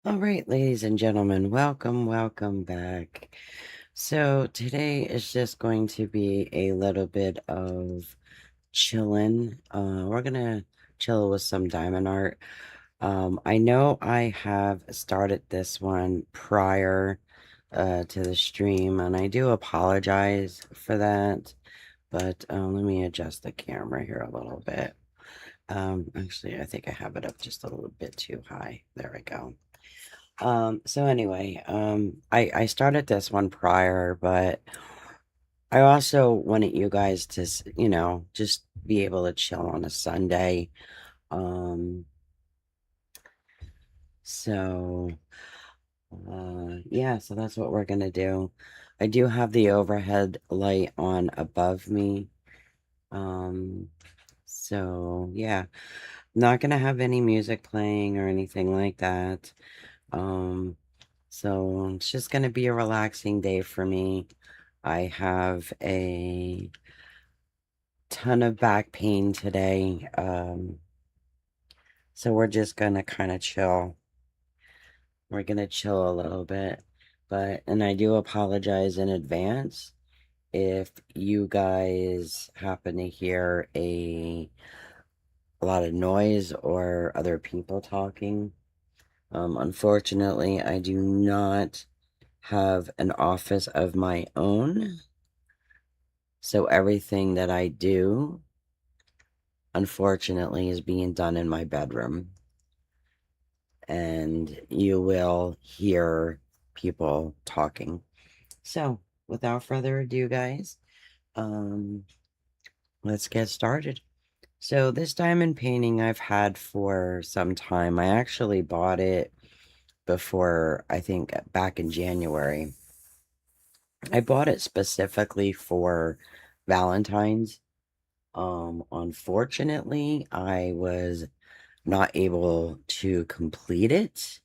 All right, ladies and gentlemen, welcome back. So today is just going to be a little bit of chilling. We're gonna chill with some diamond art. I know I have started this one prior to the stream, and I do apologize for that. But let me adjust the camera here a little bit. Actually, I think I have it up just a little bit too high. There we go. So anyway, I started this one prior, but I also wanted you guys to, just be able to chill on a Sunday. Um, so, yeah, so that's what we're gonna do. I do have the overhead light on above me. Um, so yeah, not gonna have any music playing or anything like that. Um, so it's just gonna be a relaxing day for me. I have a ton of back pain today. So we're just gonna kind of chill. We're gonna chill a little bit. And I do apologize in advance if you guys happen to hear a lot of noise or other people talking. Unfortunately, I do not have an office of my own. So everything that I do, unfortunately, is being done in my bedroom. And you will hear people talking. So, without further ado, guys, um, let's get started. So, this diamond painting I've had for some time. I actually bought it before, I think, back in January. I bought it specifically for Valentine's. Unfortunately, I was not able to complete it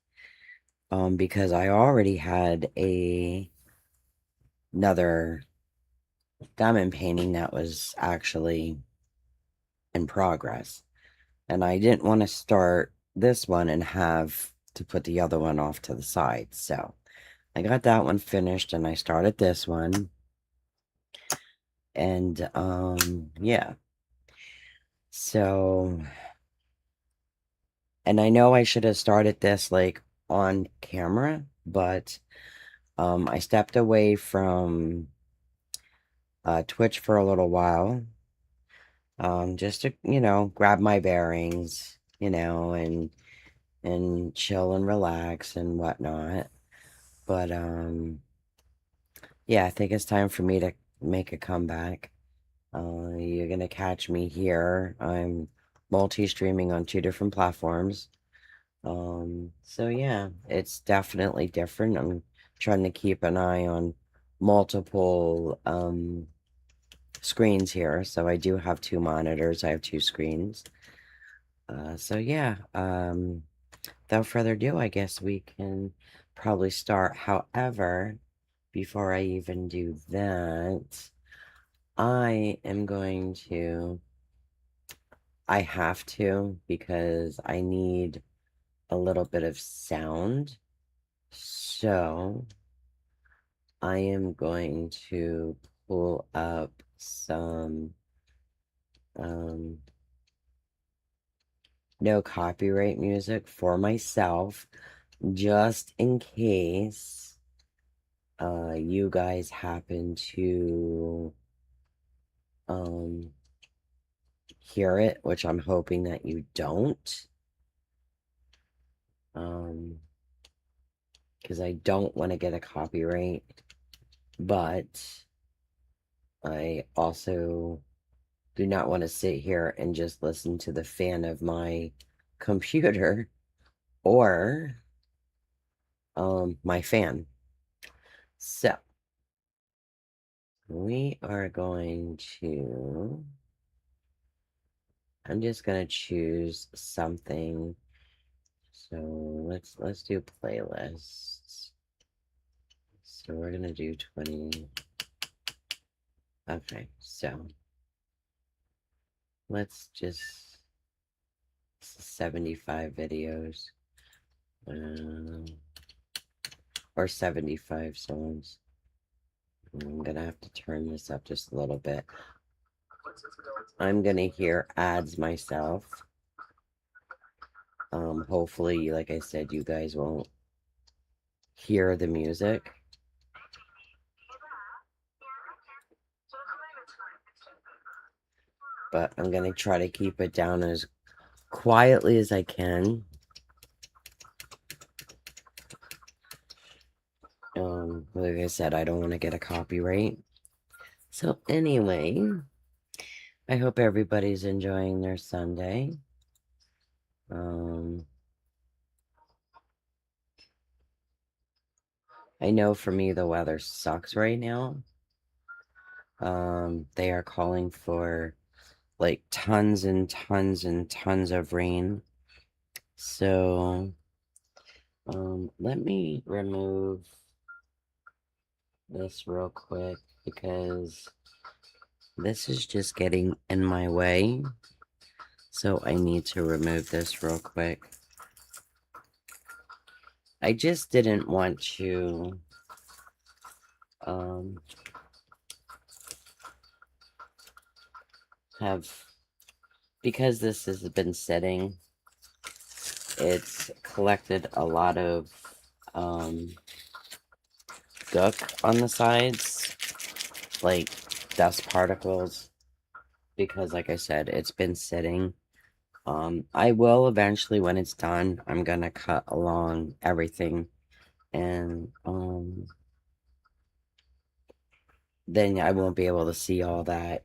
because I already had another diamond painting that was actually in progress. And I didn't want to start this one and have to put the other one off to the side. So I got that one finished and I started this one. And yeah. So, and I know I should have started this like on camera, but I stepped away from Twitch for a little while, just to, grab my bearings, and chill and relax and whatnot. But yeah, I think it's time for me to make a comeback. You're gonna catch me here. I'm multi-streaming on 2 different platforms. So yeah, it's definitely different. I'm trying to keep an eye on multiple screens here. So I do have 2 monitors. I have 2 screens. So yeah, without further ado, I guess we can probably start. However, before I even do that, I am going to, I have to, because I need a little bit of sound. So I am going to pull up some um, no copyright music for myself, just in case you guys happen to um, hear it, which I'm hoping that you don't. Because I don't want to get a copyright, but I also do not want to sit here and just listen to the fan of my computer or my fan. So we are going to, I'm just gonna choose something. So let's do playlists. So we're gonna do 20. Okay, so let's just 75 videos. Or 75 songs. I'm gonna have to turn this up just a little bit. I'm gonna hear ads myself. Hopefully, like I said, you guys won't hear the music. But I'm gonna try to keep it down as quietly as I can. Like I said, I don't want to get a copyright. So anyway, I hope everybody's enjoying their Sunday. I know for me the weather sucks right now. They are calling for like tons and tons and tons of rain. So, let me remove this real quick because this is just getting in my way. So I need to remove this real quick. I just didn't want to, because this has been sitting, it's collected a lot of, gook on the sides, like dust particles, because like I said, it's been sitting. I will eventually, when it's done, I'm gonna cut along everything, and then I won't be able to see all that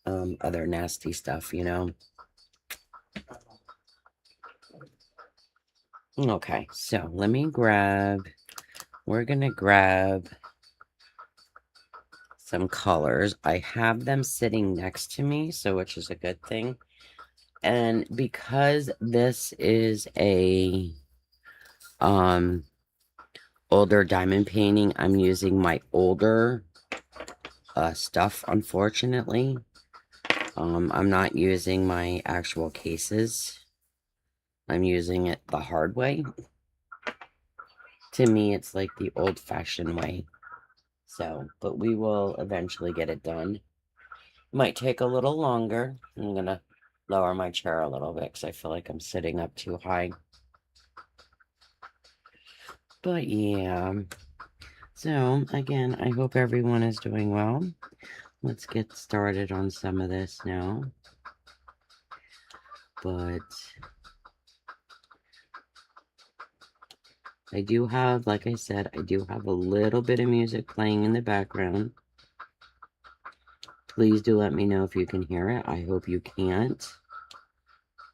other nasty stuff, you know. Okay, so we're gonna grab some colors. I have them sitting next to me, so which is a good thing. And because this is a older diamond painting, I'm using my older stuff, unfortunately. I'm not using my actual cases. I'm using it the hard way. To me, it's like the old-fashioned way. So, but we will eventually get it done. Might take a little longer. I'm gonna lower my chair a little bit because I feel like I'm sitting up too high. But yeah. So, again, I hope everyone is doing well. Let's get started on some of this now. But I do have, like I said, I do have a little bit of music playing in the background. Please do let me know if you can hear it. I hope you can't.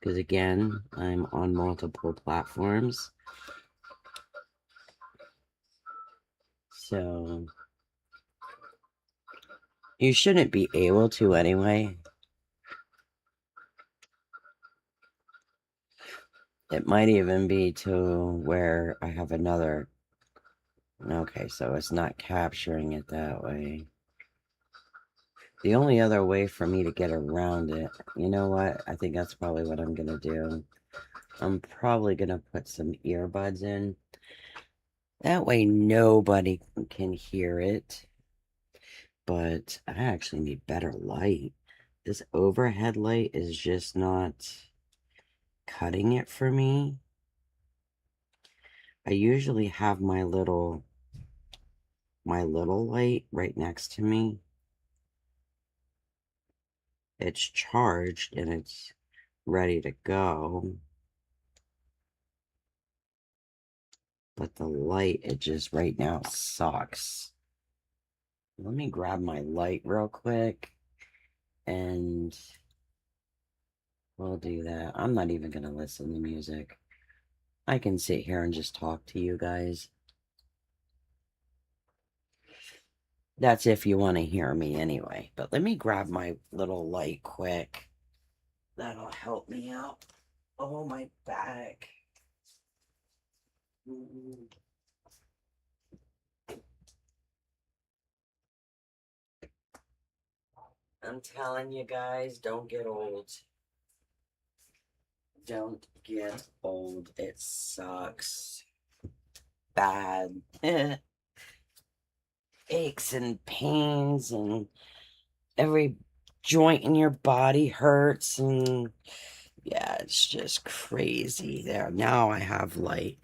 Because again, I'm on multiple platforms. So, you shouldn't be able to anyway. It might even be to where I have another. Okay, so it's not capturing it that way. The only other way for me to get around it, you know what? I think that's probably what I'm gonna do. I'm probably gonna put some earbuds in. That way nobody can hear it. But I actually need better light. This overhead light is just not cutting it for me. I usually have my little light right next to me. It's charged and it's ready to go. But the light, it just right now sucks. Let me grab my light real quick and we'll do that. I'm not even gonna listen to music. I can sit here and just talk to you guys. That's if you want to hear me anyway. But let me grab my little light quick. That'll help me out. Oh, my back. I'm telling you guys, don't get old. don't get old. It sucks. Bad. Aches and pains, and every joint in your body hurts, and yeah, it's just crazy. There, now I have light.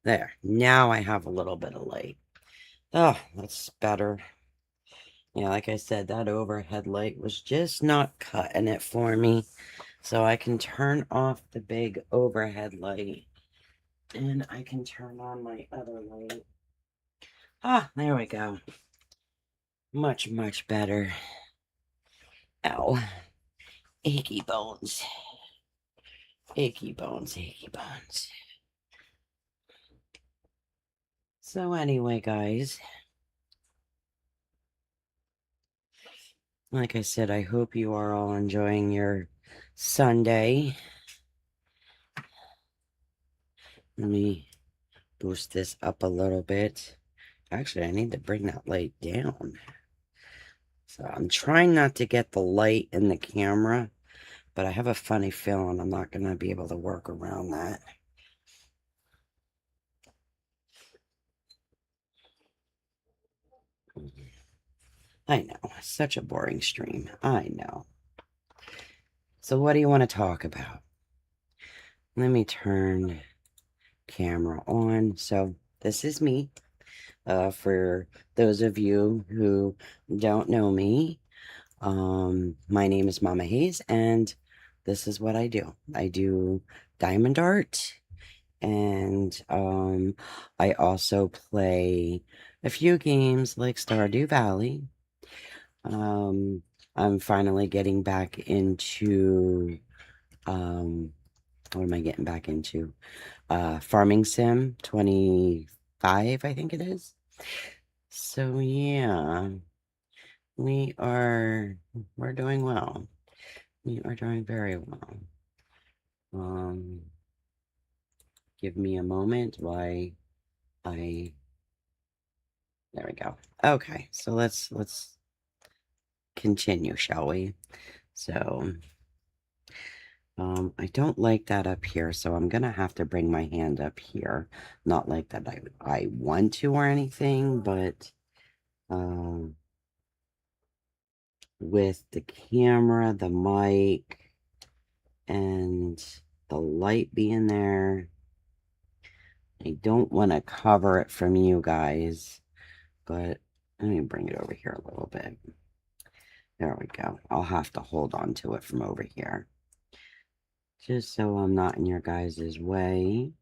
There, now I have a little bit of light. Oh, that's better. Yeah, like I said, that overhead light was just not cutting it for me. So I can turn off the big overhead light, and I can turn on my other light. Ah, there we go. Much, much better. Ow. Achy bones. Achy bones, achy bones. So anyway, guys, like I said, I hope you are all enjoying your Sunday. Let me boost this up a little bit. Actually, I need to bring that light down. So I'm trying not to get the light in the camera, but I have a funny feeling I'm not going to be able to work around that. I know, such a boring stream. I know. So what do you want to talk about? Let me turn camera on. So this is me. For those of you who don't know me, my name is Mama Hayes, and this is what I do. I do diamond art, and I also play a few games like Stardew Valley. I'm finally getting back into what am I getting back into? Farming Sim 25, I think it is. So yeah, we're doing well. We are doing very well. Um, give me a moment while I there we go. Okay, so let's continue, shall we? So, I don't like that up here, so I'm gonna have to bring my hand up here. Not like that I want to or anything, but um, with the camera, the mic, and the light being there, I don't want to cover it from you guys, but let me bring it over here a little bit. There we go. I'll have to hold on to it from over here, just so I'm not in your guys' way.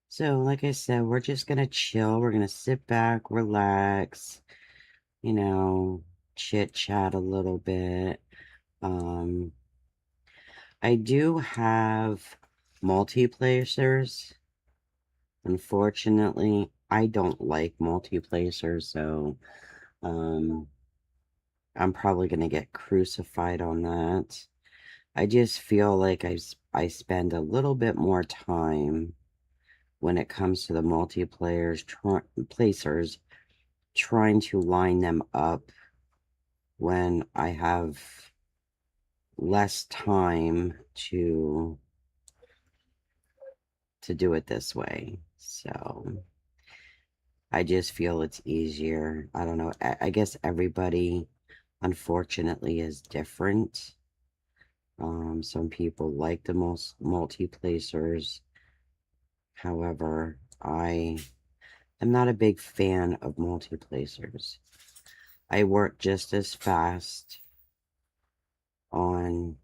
So, like I said, we're just gonna chill. We're gonna sit back, relax, you know, chit chat a little bit. Um, I do have multiplacers. Unfortunately, I don't like multiplacers, so I'm probably gonna get crucified on that. I just feel like I spend a little bit more time when it comes to the multiplayers placers trying to line them up when I have less time to do it this way. So I just feel it's easier. I don't know. I guess everybody unfortunately is different. Some people like the most multi-placers. However, I am not a big fan of multi-placers. I work just as fast on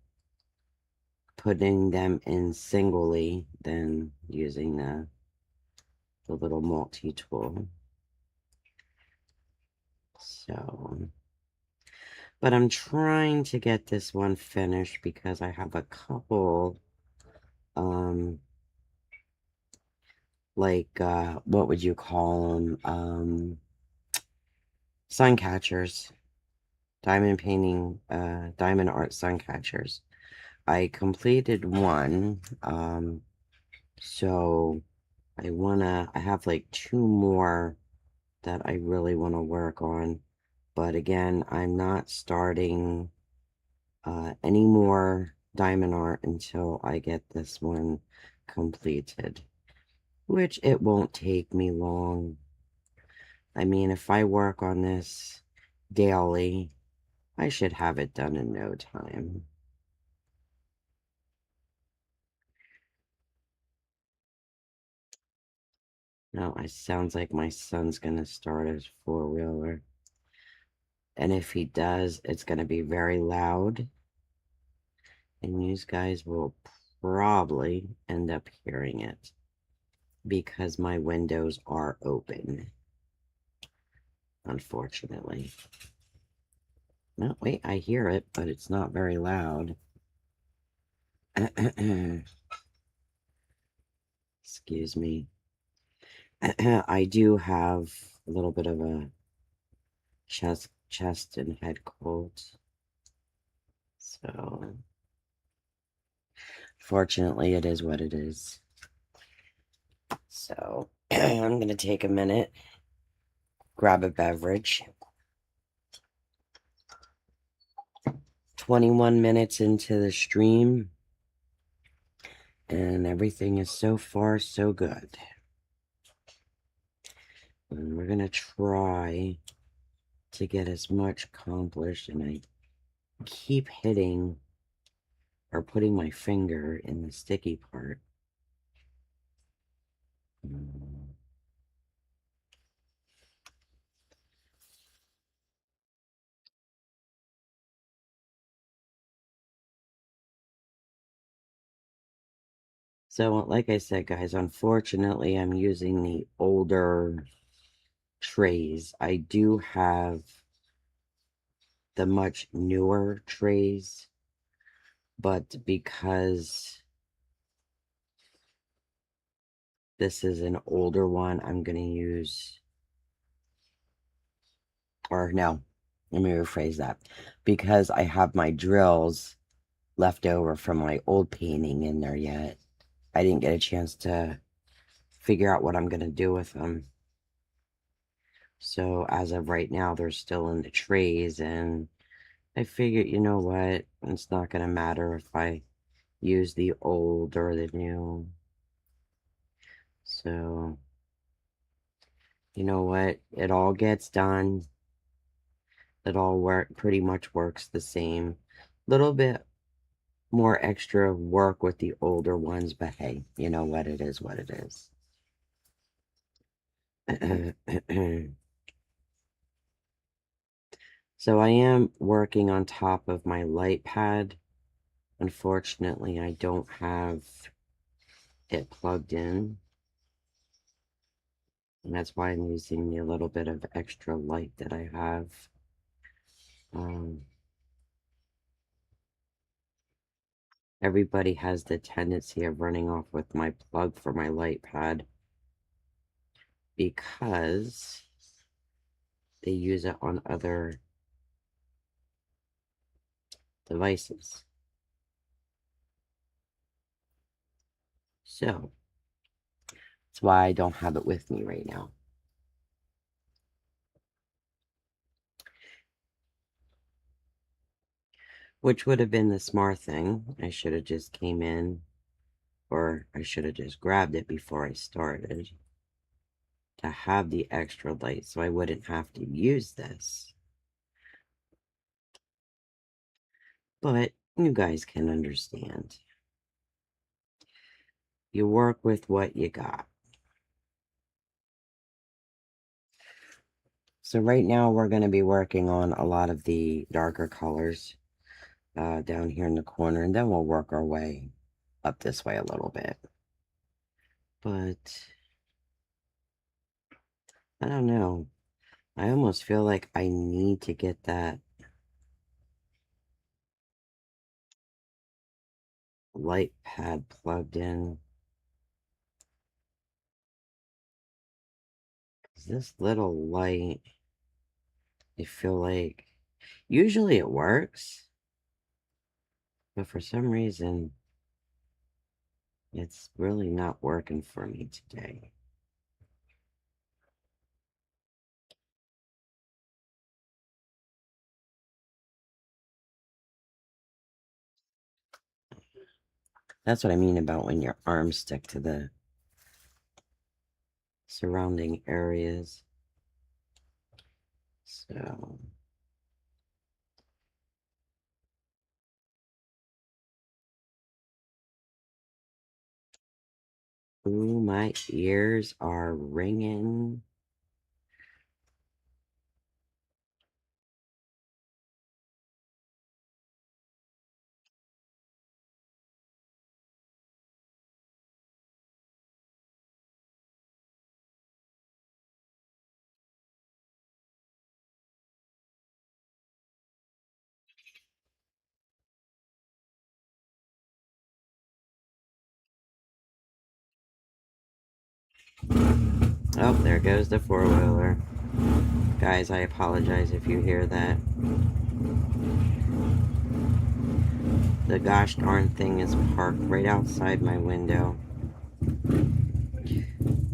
putting them in singly than using the little multi-tool. So, but I'm trying to get this one finished because I have a couple, like, what would you call them? Sun catchers. Diamond painting, diamond art sun catchers. I completed one, so I have like two more that I really want to work on. But again, I'm not starting any more diamond art until I get this one completed, which it won't take me long. I mean, if I work on this daily, I should have it done in no time. No, it sounds like my son's gonna start his four-wheeler. And if he does, it's gonna be very loud. And you guys will probably end up hearing it because my windows are open, unfortunately. No, wait, I hear it, but it's not very loud. Excuse me. I do have a little bit of a chest and head cold. So, fortunately, it is what it is. So, I'm going to take a minute, grab a beverage. 21 minutes into the stream, and everything is so far so good. And we're going to try to get as much accomplished, and I keep hitting or putting my finger in the sticky part. So, like I said, guys, unfortunately, I'm using the older trays. I do have the much newer trays, but because this is an older one, I'm going to use, or no, let me rephrase that. Because I have my drills left over from my old painting in there yet, I didn't get a chance to figure out what I'm going to do with them. So as of right now, they're still in the trays, and I figured, you know what, it's not going to matter if I use the old or the new. So, you know what, it all gets done. It all pretty much works the same. Little bit more extra work with the older ones, but hey, you know what, it is what it is. So I am working on top of my light pad. Unfortunately, I don't have it plugged in. And that's why I'm using the little bit of extra light that I have. Everybody has the tendency of running off with my plug for my light pad because they use it on other devices. So, that's why I don't have it with me right now. Which would have been the smart thing. I should have just came in, or I should have just grabbed it before I started to have the extra light so I wouldn't have to use this. But you guys can understand. You work with what you got. So right now we're going to be working on a lot of the darker colors down here in the corner, and then we'll work our way up this way a little bit. But I don't know. I almost feel like I need to get that light pad plugged in. This little light, I feel like usually it works, but for some reason it's really not working for me today. That's what I mean about when your arms stick to the surrounding areas. So, ooh, my ears are ringing. Oh, there goes the four-wheeler. Guys, I apologize if you hear that. The gosh darn thing is parked right outside my window.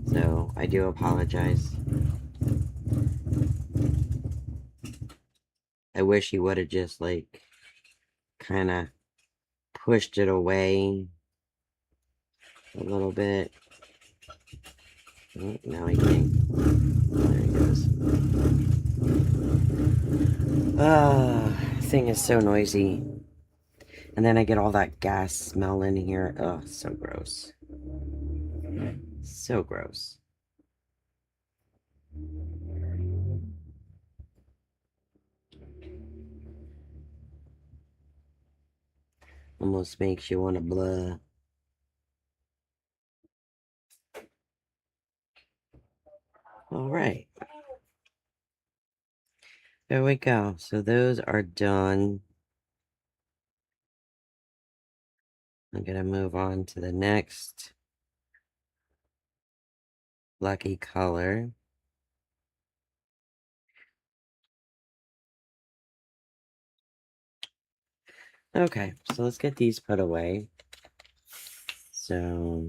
So, I do apologize. I wish he would have just, like, kind of pushed it away a little bit. Oh, now he can't. There he goes. Thing is so noisy. And then I get all that gas smell in here. Ugh, so gross. So gross. Almost makes you want to blah. All right. There we go. So those are done. I'm going to move on to the next lucky color. Okay, so let's get these put away. So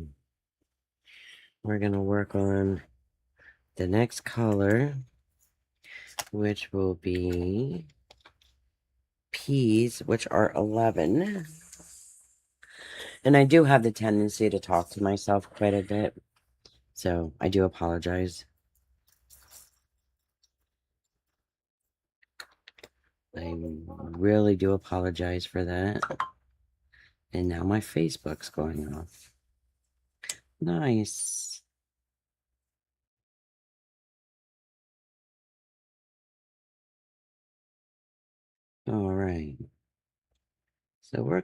we're going to work on the next color, which will be peas, which are 11. And I do have the tendency to talk to myself quite a bit, so I do apologize. I really do apologize for that. And now my Facebook's going off. Nice. All right. So we're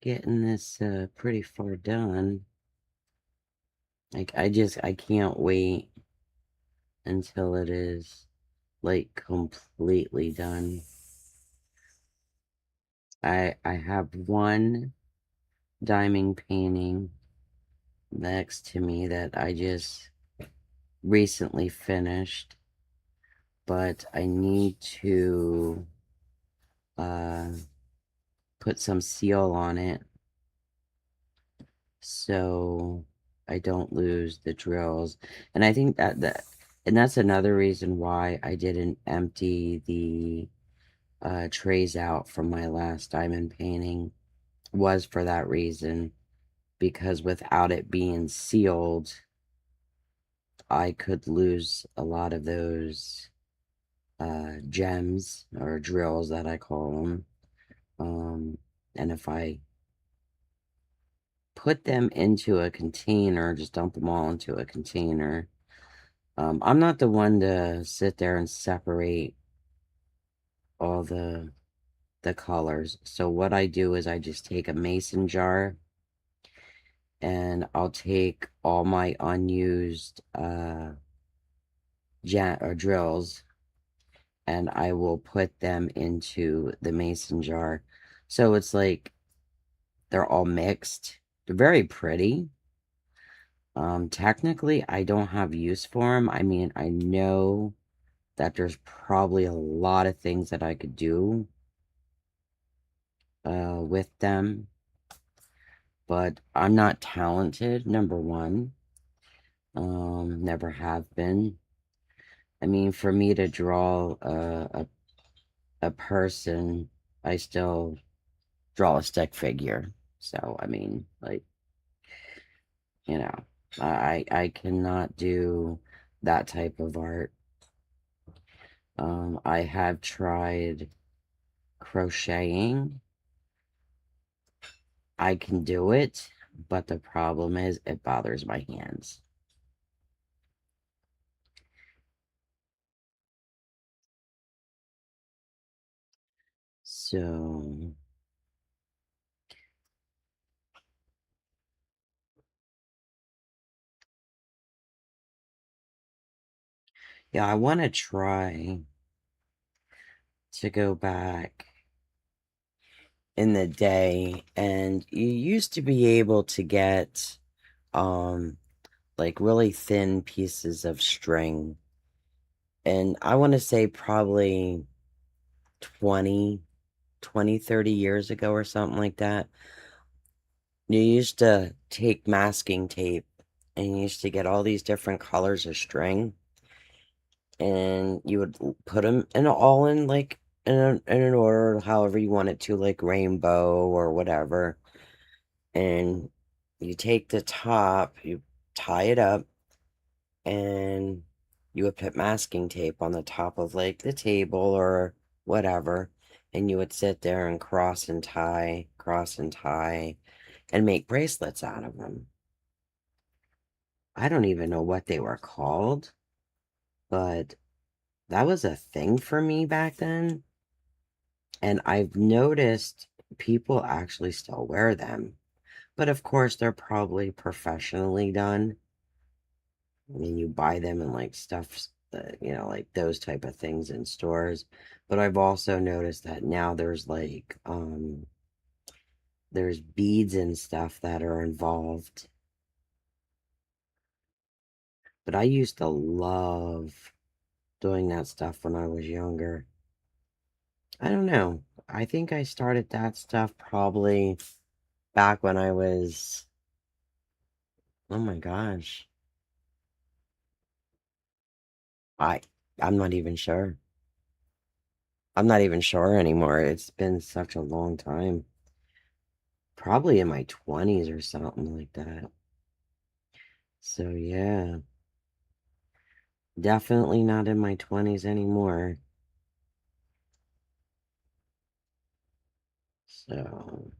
getting this pretty far done. Like I can't wait until it is like completely done. I have one diamond painting next to me that I just recently finished, but I need to put some seal on it so I don't lose the drills. And I think and that's another reason why I didn't empty the trays out from my last diamond painting, was for that reason, because without it being sealed, I could lose a lot of those gems or drills that I call them. And if I put them into a container, just dump them all into a container, I'm not the one to sit there and separate all the colors. So what I do is I just take a mason jar and I'll take all my unused drills, and I will put them into the mason jar. So it's like they're all mixed. They're very pretty. Technically, I don't have use for them. I mean, I know that there's probably a lot of things that I could do with them, but I'm not talented, number one. Never have been. I mean, for me to draw a person, I still draw a stick figure. So, I mean, like, you know, I cannot do that type of art. I have tried crocheting. I can do it, but the problem is it bothers my hands. So, yeah, I want to try to go back in the day, and you used to be able to get um like really thin pieces of string, and I want to say probably 20, 20, 30 years ago or something like that. You used to take masking tape and you used to get all these different colors of string, and you would put them in all in like in an order, however you want it to, like rainbow or whatever. And you take the top, you tie it up, and you would put masking tape on the top of like the table or whatever, and you would sit there and cross and tie, and make bracelets out of them. I don't even know what they were called, but that was a thing for me back then. And I've noticed people actually still wear them. But of course, they're probably professionally done. I mean, you buy them and like stuff, like those type of things in stores. But I've also noticed that now there's beads and stuff that are involved. But I used to love doing that stuff when I was younger. I don't know. I think I started that stuff probably back when I was, oh my gosh. I I'm not even sure. I'm not even sure anymore. It's been such a long time. Probably in my 20s or something like that. So yeah, definitely not in my 20s anymore. So,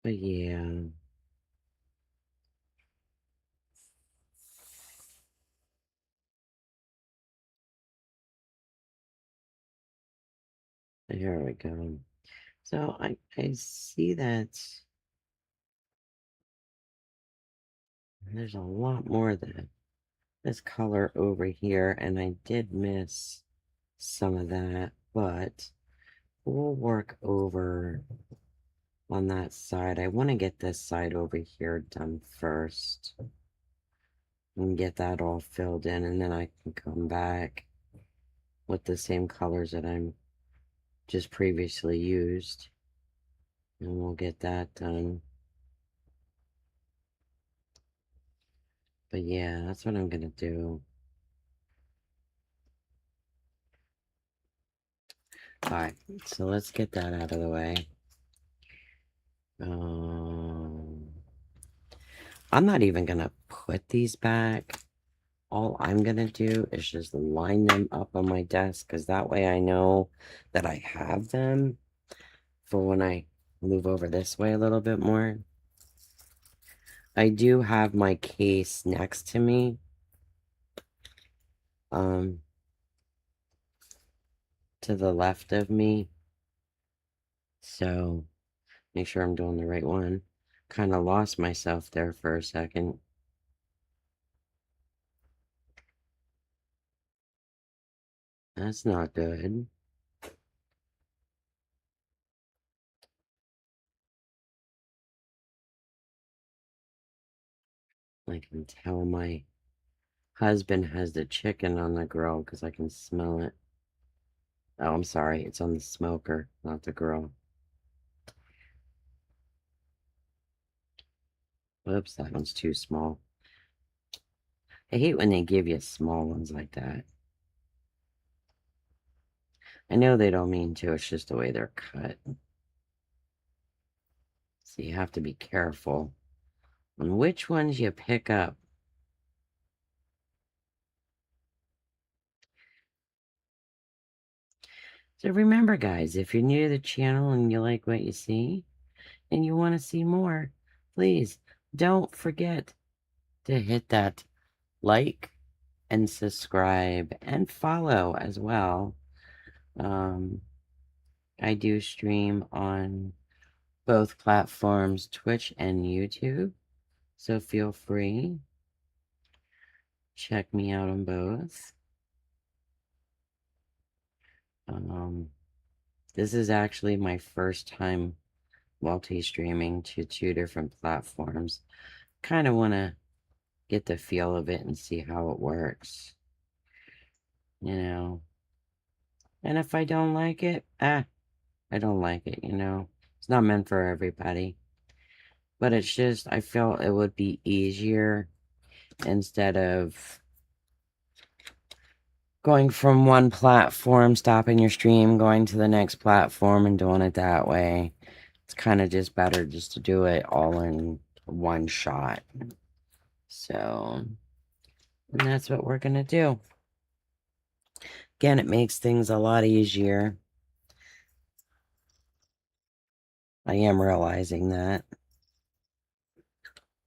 but yeah, here we go. So I see that there's a lot more that this color over here, and I did miss some of that, but we'll work over on that side. I want to get this side over here done first and get that all filled in, and then I can come back with the same colors that I'm just previously used, and we'll get that done. But yeah, that's what I'm gonna do. Alright, so let's get that out of the way. Um, I'm not even gonna put these back. All I'm gonna do is just line them up on my desk, because that way I know that I have them for when I move over this way a little bit more. I do have my case next to me. To the left of me. So make sure I'm doing the right one. Kind of lost myself there for a second. That's not good. I can tell my husband has the chicken on the grill because I can smell it. Oh, I'm sorry. It's on the smoker, not the grill. Oops, that one's too small. I hate when they give you small ones like that. I know they don't mean to, it's just the way they're cut. So you have to be careful on which ones you pick up. So remember, guys, if you're new to the channel and you like what you see and you want to see more, please don't forget to hit that like and subscribe and follow as well. I do stream on both platforms, Twitch and YouTube, so feel free. Check me out on both. This is actually my first time multi-streaming to two different platforms. Kind of want to get the feel of it and see how it works. You know. And if I don't like it, I don't like it, you know. It's not meant for everybody. But it's just, I felt it would be easier instead of going from one platform, stopping your stream, going to the next platform and doing it that way. It's kind of just better just to do it all in one shot. So, and that's what we're going to do. Again, it makes things a lot easier. I am realizing that.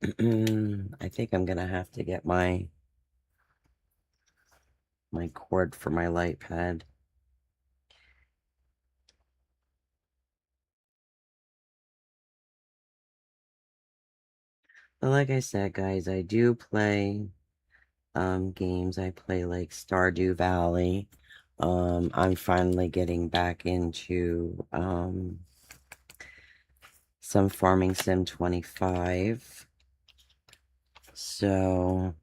I think I'm going to have to get my cord for my light pad. But like I said, guys, I do play games. I play like Stardew Valley. I'm finally getting back into some Farming Sim 25. So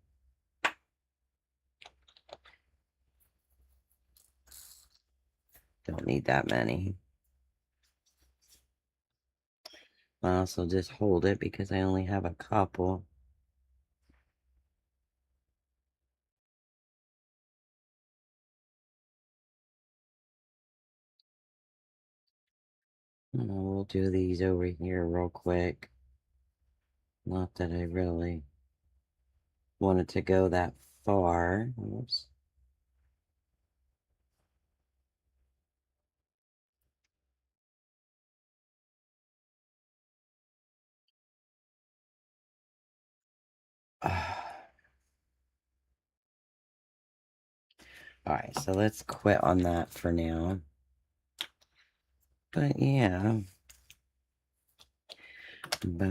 don't need that many. I also just hold it because I only have a couple. We'll do these over here real quick. Not that I really wanted to go that far. Oops. Alright, so let's quit on that for now. But yeah. We're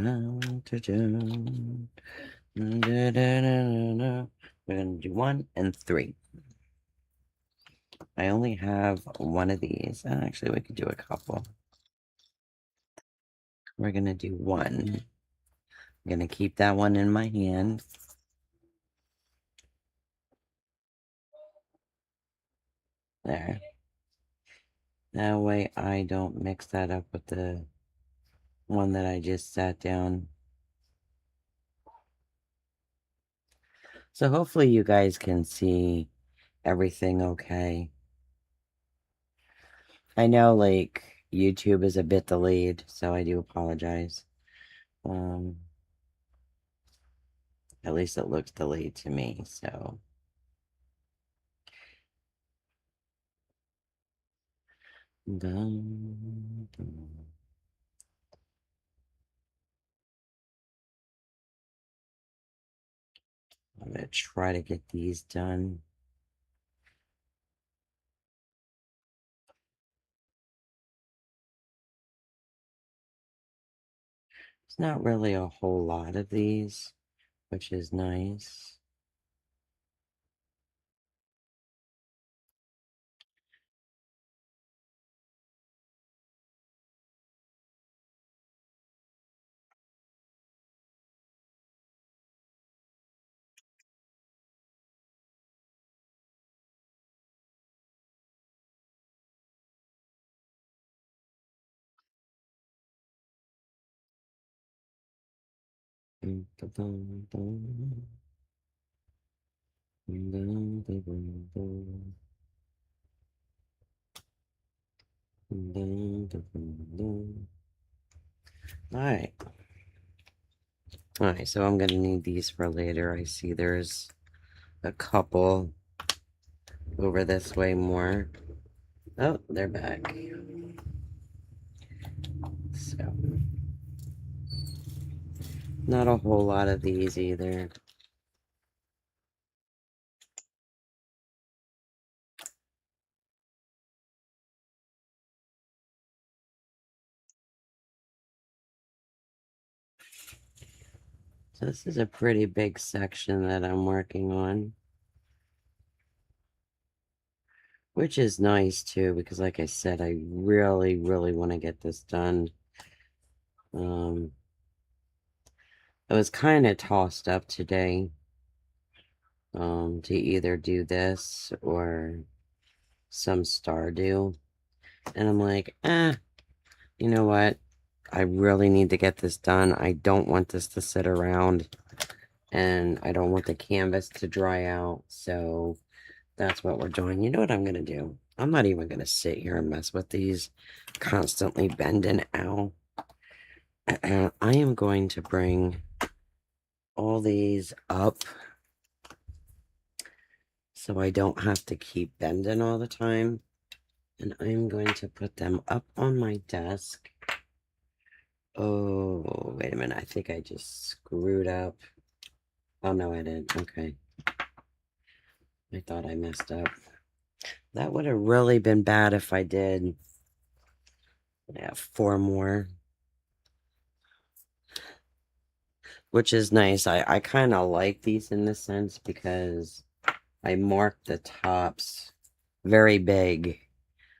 gonna do 1 and 3. I only have one of these. Actually, we could do a couple. We're gonna do 1. I'm gonna keep that one in my hand. There. That way I don't mix that up with the one that I just sat down. So hopefully you guys can see everything okay. I know, like, YouTube is a bit delayed, so I do apologize. At least it looks delayed to me, so. I'm gonna try to get these done. It's not really a whole lot of these, which is nice. Alright. Alright, so I'm gonna need these for later. I see there's a couple over this way more. Oh, they're back. So, not a whole lot of these either. So this is a pretty big section that I'm working on. Which is nice too, because like I said, I really, really want to get this done. I was kind of tossed up today, to either do this or some Stardew. And I'm like, you know what? I really need to get this done. I don't want this to sit around, and I don't want the canvas to dry out, so that's what we're doing. You know what I'm gonna do? I'm not even gonna sit here and mess with these constantly bending out. I am going to bring all these up so I don't have to keep bending all the time. And I'm going to put them up on my desk. Oh, wait a minute. I think I just screwed up. Oh, no, I didn't. Okay. I thought I messed up. That would have really been bad if I did. Yeah, 4 more. Which is nice. I kind of like these in this sense because I marked the tops very big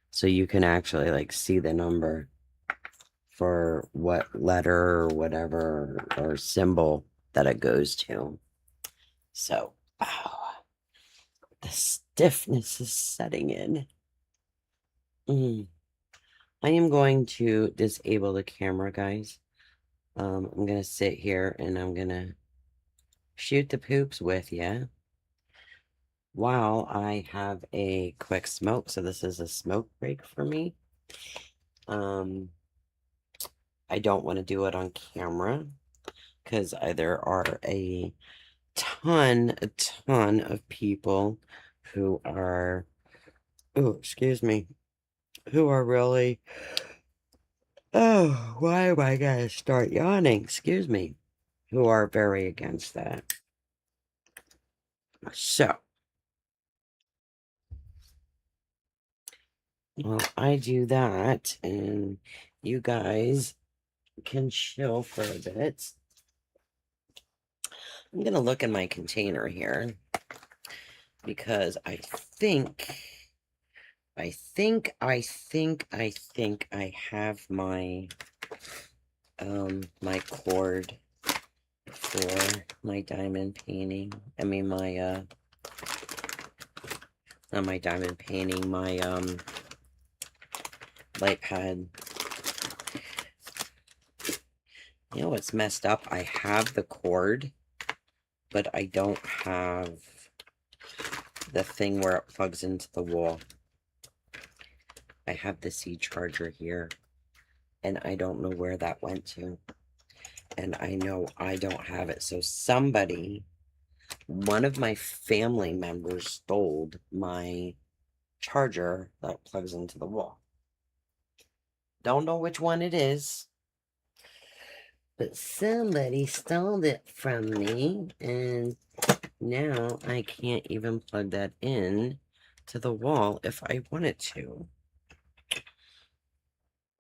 so you can actually like see the number for what letter or whatever or symbol that it goes to. So, the stiffness is setting in. I am going to disable the camera, guys. I'm going to sit here and I'm going to shoot the poops with you while I have a quick smoke. So this is a smoke break for me. I don't want to do it on camera because there are a ton of people who are, oh, excuse me, who are really, oh, why am I gonna start yawning? Excuse me, who are very against that. So, well, I do that, and you guys can chill for a bit. I'm gonna look in my container here because I think I have my my cord for my diamond painting. I mean my not my diamond painting, my light pad. You know what's messed up? I have the cord, but I don't have the thing where it plugs into the wall. I have the C charger here, and I don't know where that went to. And I know I don't have it. So somebody, one of my family members, stole my charger that plugs into the wall. Don't know which one it is, but somebody stole it from me, and now I can't even plug that in to the wall if I wanted to.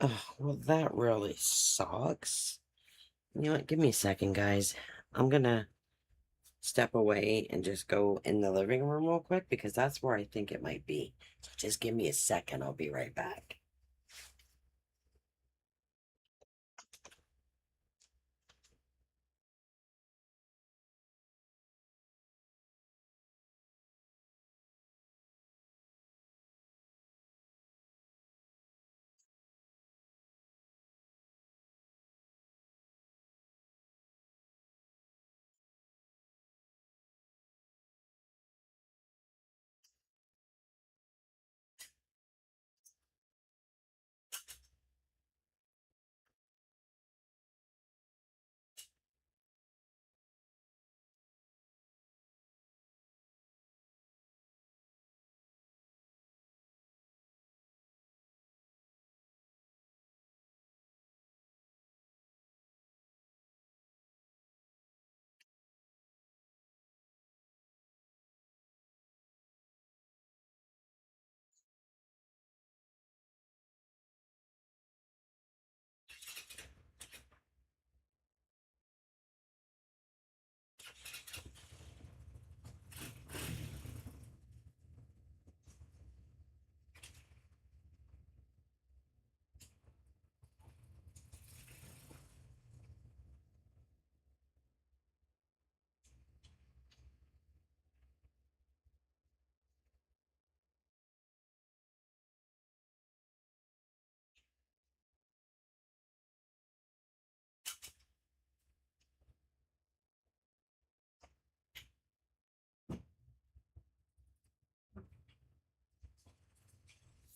Oh, well, that really sucks. You know what? Give me a second, guys. I'm gonna step away and just go in the living room real quick because that's where I think it might be. So just give me a second. I'll be right back.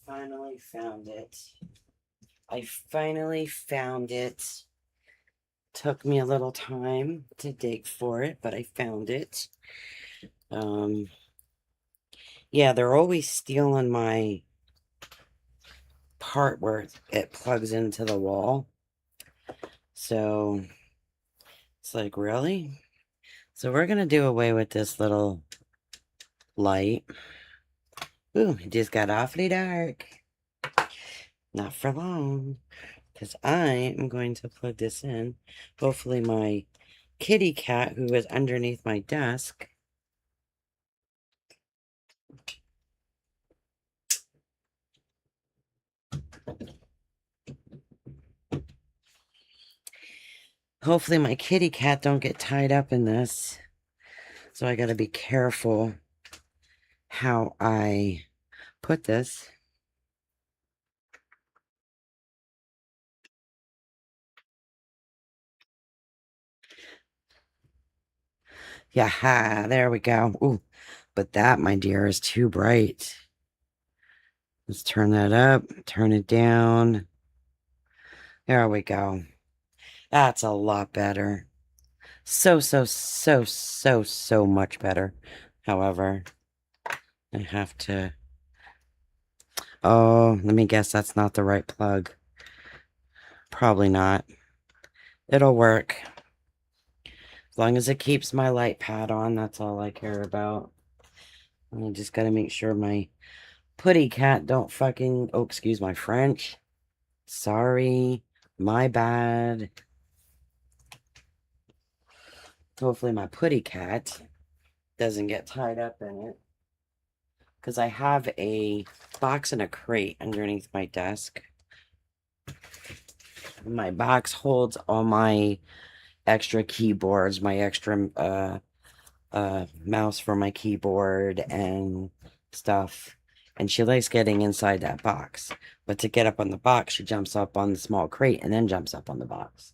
finally found it. I finally found it. Took me a little time to dig for it, but I found it. Yeah, they're always stealing my part where it plugs into the wall. So it's like, really? So we're gonna do away with this little light. Ooh, it just got awfully dark. Not for long, because I am going to plug this in. Hopefully my kitty cat, who is underneath my desk, hopefully my kitty cat don't get tied up in this. So I gotta be careful how I put this. Yeah, there we go. Ooh, but that, my dear, is too bright. Let's turn that up, turn it down. There we go. That's a lot better. So much better. However, I have to... Oh, let me guess, that's not the right plug. Probably not. It'll work. As long as it keeps my light pad on, that's all I care about. I just gotta make sure my putty cat don't fucking... Oh, excuse my French. Sorry. My bad. Hopefully my putty cat doesn't get tied up in it. Because I have a box and a crate underneath my desk. My box holds all my extra keyboards, my extra mouse for my keyboard and stuff. And she likes getting inside that box. But to get up on the box, she jumps up on the small crate and then jumps up on the box.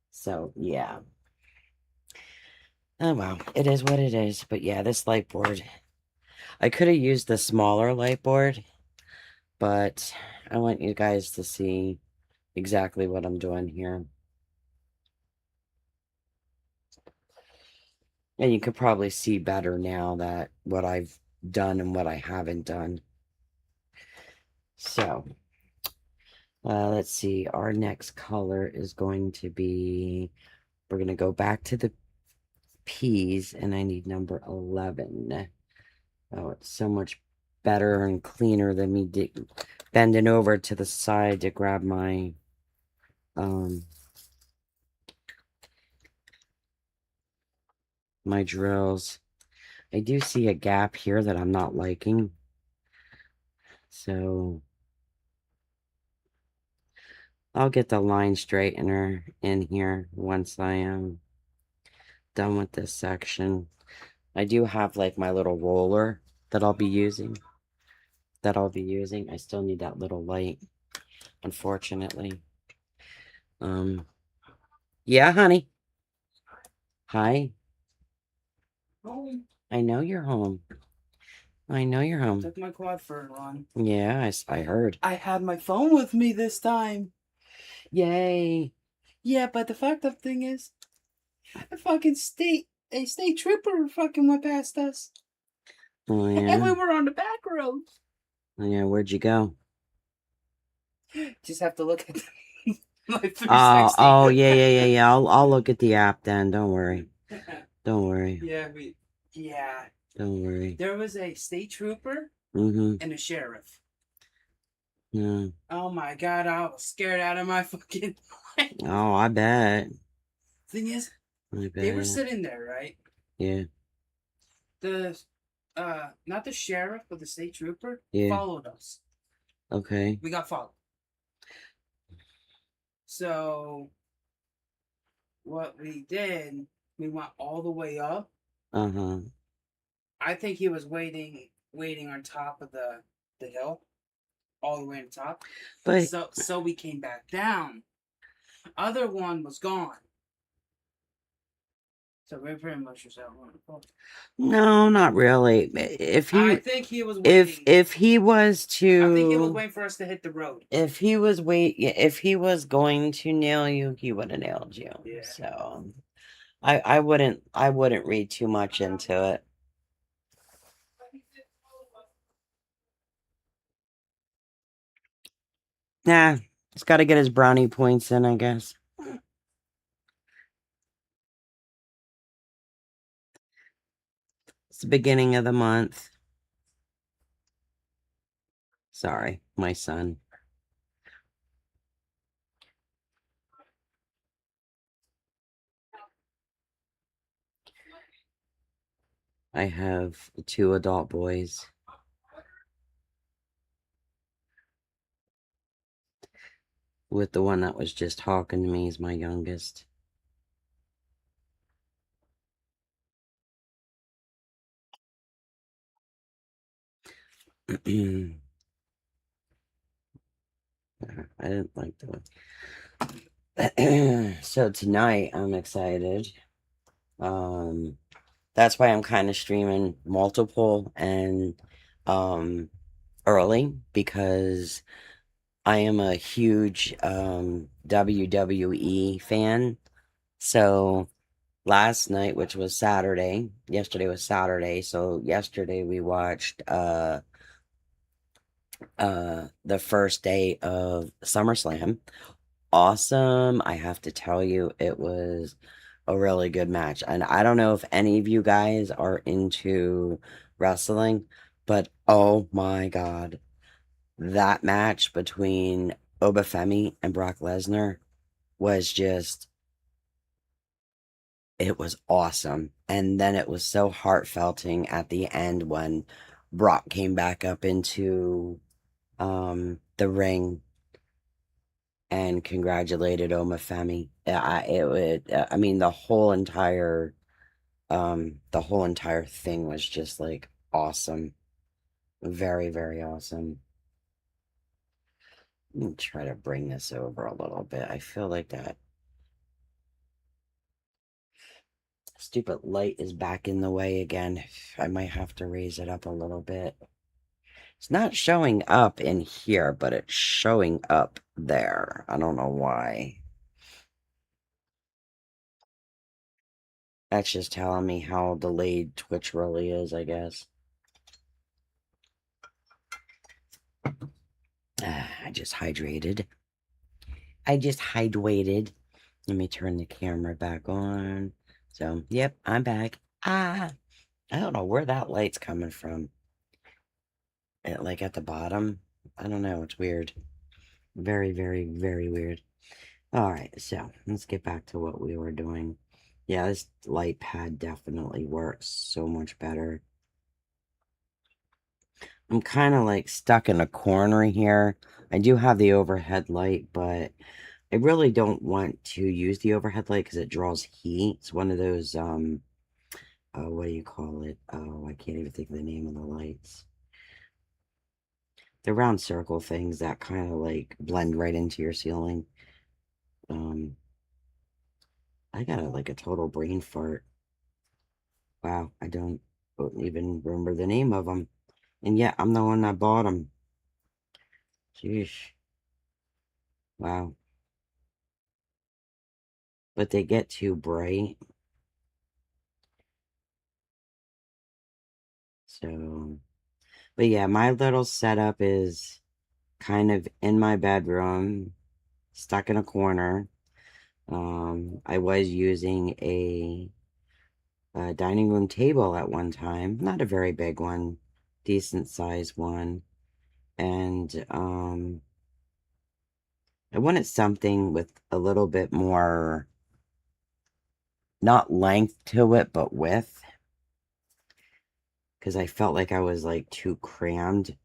So, yeah. Oh, well, it is what it is. But yeah, this light board. I could have used the smaller light board, but I want you guys to see exactly what I'm doing here. And you could probably see better now that what I've done and what I haven't done. So, let's see. Our next color is going to be... We're going to go back to the P's, and I need number 11. Oh, it's so much better and cleaner than me bending over to the side to grab my my drills. I do see a gap here that I'm not liking. So I'll get the line straightener in here once I am done with this section. I do have like my little roller that I'll be using. I still need that little light, unfortunately. Yeah, honey. Hi. Home. I know you're home. I know you're home. Took my quad for a run. Yeah, I heard. I had my phone with me this time. Yay. Yeah, but the fucked up thing is, a state trooper fucking went past us. Oh, yeah? And we were on the back roads. Oh, yeah, where'd you go? Just have to look at my 360. Oh, yeah. I'll look at the app then. Don't worry. Don't worry. Yeah. Don't worry. There was a state trooper and a sheriff. Yeah. Oh my god, I was scared out of my fucking mind. Oh, I bet. Thing is, I bet. they were sitting there, right? Yeah. The not the sheriff, but the state trooper followed us. Okay. We got followed. So what we did, we went all the way up. I think he was waiting on top of the hill, all the way on top. But so we came back down. Other one was gone. So we pretty much just out on the phone. No, not really. I think he was waiting. If he was to, I think he was waiting for us to hit the road. If he was going to nail you, he would have nailed you. Yeah. So I wouldn't read too much into it. Nah, he's got to get his brownie points in, I guess. It's the beginning of the month. Sorry, my son. I have 2 adult boys. With the one that was just talking to me is my youngest. I didn't like the so tonight I'm excited. That's why I'm kind of streaming multiple and early, because I am a huge WWE fan. So last night, which was Saturday, yesterday was Saturday, so yesterday we watched the first day of SummerSlam. Awesome. I have to tell you, it was a really good match. And I don't know if any of you guys are into wrestling, but oh my God, that match between Obafemi and Brock Lesnar was just, it was awesome. And then it was so heartfelting at the end when Brock came back up into the ring and congratulated Omafemi. I mean, the whole entire thing was just like awesome. Very, very awesome. Let me try to bring this over a little bit. I feel like that stupid light is back in the way again. I might have to raise it up a little bit. It's not showing up in here, but it's showing up there. I don't know why. That's just telling me how delayed Twitch really is, I guess. I just hydrated. Let me turn the camera back on. So, yep, I'm back. I don't know where that light's coming from. Like at the bottom. I don't know. It's weird. Very, very, very weird. All right, so let's get back to what we were doing. Yeah, this light pad definitely works so much better. I'm kind of like stuck in a corner here. I do have the overhead light, but I really don't want to use the overhead light because it draws heat. It's one of those, what do you call it? Oh, I can't even think of the name of the lights. The round circle things that kind of like blend right into your ceiling. I got like a total brain fart. Wow, I don't even remember the name of them. And yet, I'm the one that bought them. Jeez. Wow. But they get too bright. So, but yeah, my little setup is kind of in my bedroom, stuck in a corner. I was using a dining room table at one time, not a very big one, decent sized one. And I wanted something with a little bit more, not length to it, but width. Because I felt like I was like too crammed.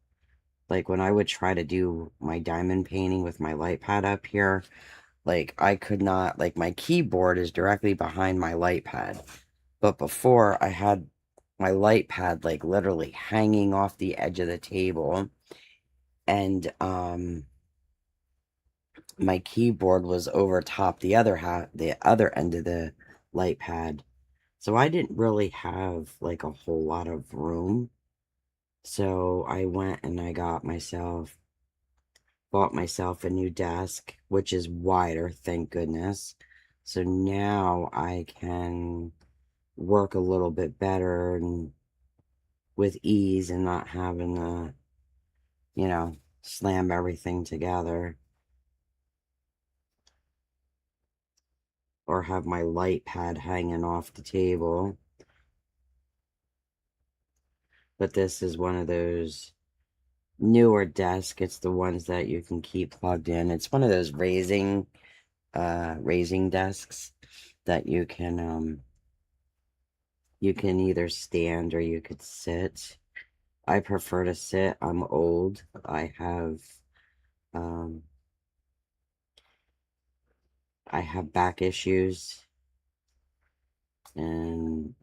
Like when I would try to do my diamond painting with my light pad up here, like I could not, like my keyboard is directly behind my light pad. But before I had my light pad like literally hanging off the edge of the table. And my keyboard was over top the other end of the light pad. So I didn't really have like a whole lot of room. So I went and I bought myself a new desk, which is wider, thank goodness. So now I can work a little bit better and with ease and not having to, slam everything together. Or have my light pad hanging off the table. But this is one of those newer desks. It's the ones that you can keep plugged in. It's one of those raising desks that you can either stand or you could sit. I prefer to sit. I'm old. I have back issues. And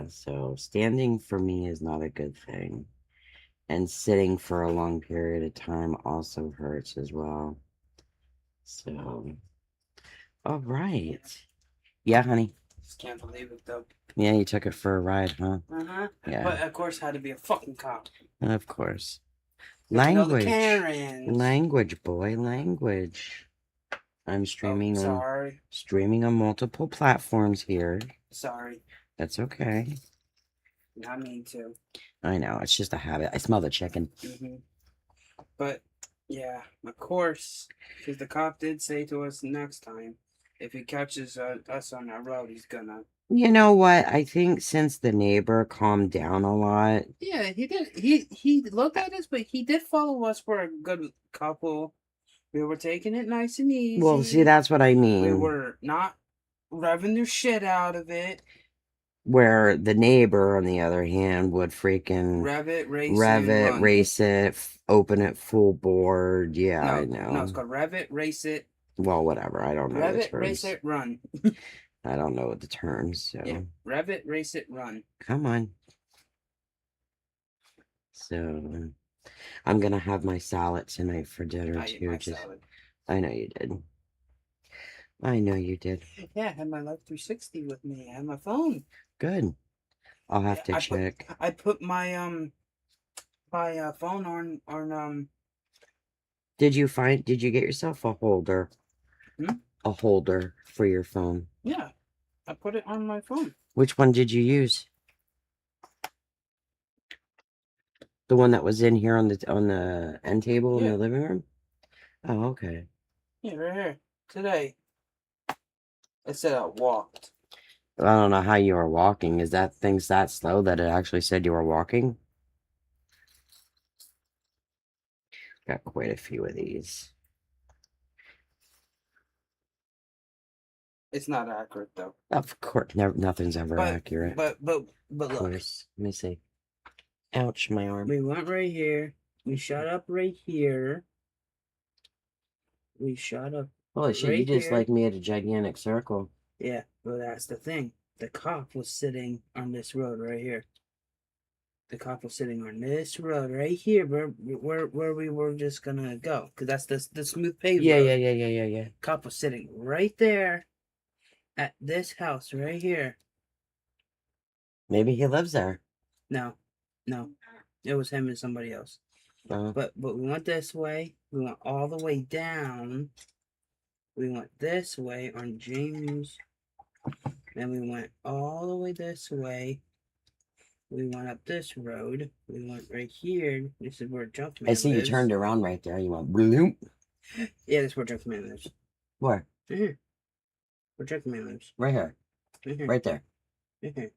so standing for me is not a good thing. And sitting for a long period of time also hurts as well. So, all right. Yeah, honey. Just can't believe it, though. Yeah, you took it for a ride, huh? Uh-huh. Yeah. But, of course, had to be a fucking cop. Of course. Language. Language, boy, language. I'm streaming on multiple platforms here. Sorry. That's okay. Not mean to. I know, it's just a habit. I smell the chicken. But yeah, of course, because the cop did say to us next time, if he catches us on that road, he's gonna. You know what? I think since the neighbor calmed down a lot. Yeah, he did. He looked at us, but he did follow us for a good couple. We were taking it nice and easy. Well, see, that's what I mean. We were not revving the shit out of it. Where the neighbor, on the other hand, would freaking rev it, race it, open it full board. Yeah, no, I know. No, it's called rev it, race it. Well, whatever. I don't know rev the it, terms. Race it, run. I don't know the terms. So. Yeah, rev it, race it, run. Come on. So, I'm gonna have my salad tonight for dinner too. Salad. I know you did. I know you did. Yeah, I had my Life 360 with me. I had my phone. Good. I'll have to check. I put my phone on. Did you get yourself a holder? A holder for your phone? Yeah, I put it on my phone. Which one did you use? The one that was in here on the end table in the living room? Oh, okay. Yeah, right here. Today. It said I walked. I don't know how you were walking. Is that things that slow that it actually said you were walking? Got quite a few of these. It's not accurate though. Of course, nothing's ever accurate. But of course. Let me see. Ouch, my arm. We went right here. We shot up right here. We shot up. Holy shit, right you just like made a gigantic circle. Yeah, well, that's the thing. The cop was sitting on this road right here. The cop was sitting on this road right here, where we were just gonna go, cause that's the smooth paved road. Yeah. Cop was sitting right there, at this house right here. Maybe he lives there. No, it was him and somebody else. But we went this way. We went all the way down. We went this way on James. Then we went all the way this way. We went up this road. We went right here. This is where Junkman I see lives. You turned around right there. You went bloop. Yeah, this is where Junkman lives. Where? Right here. Where Junkman lives. Right here. Right here. Right there. Right here.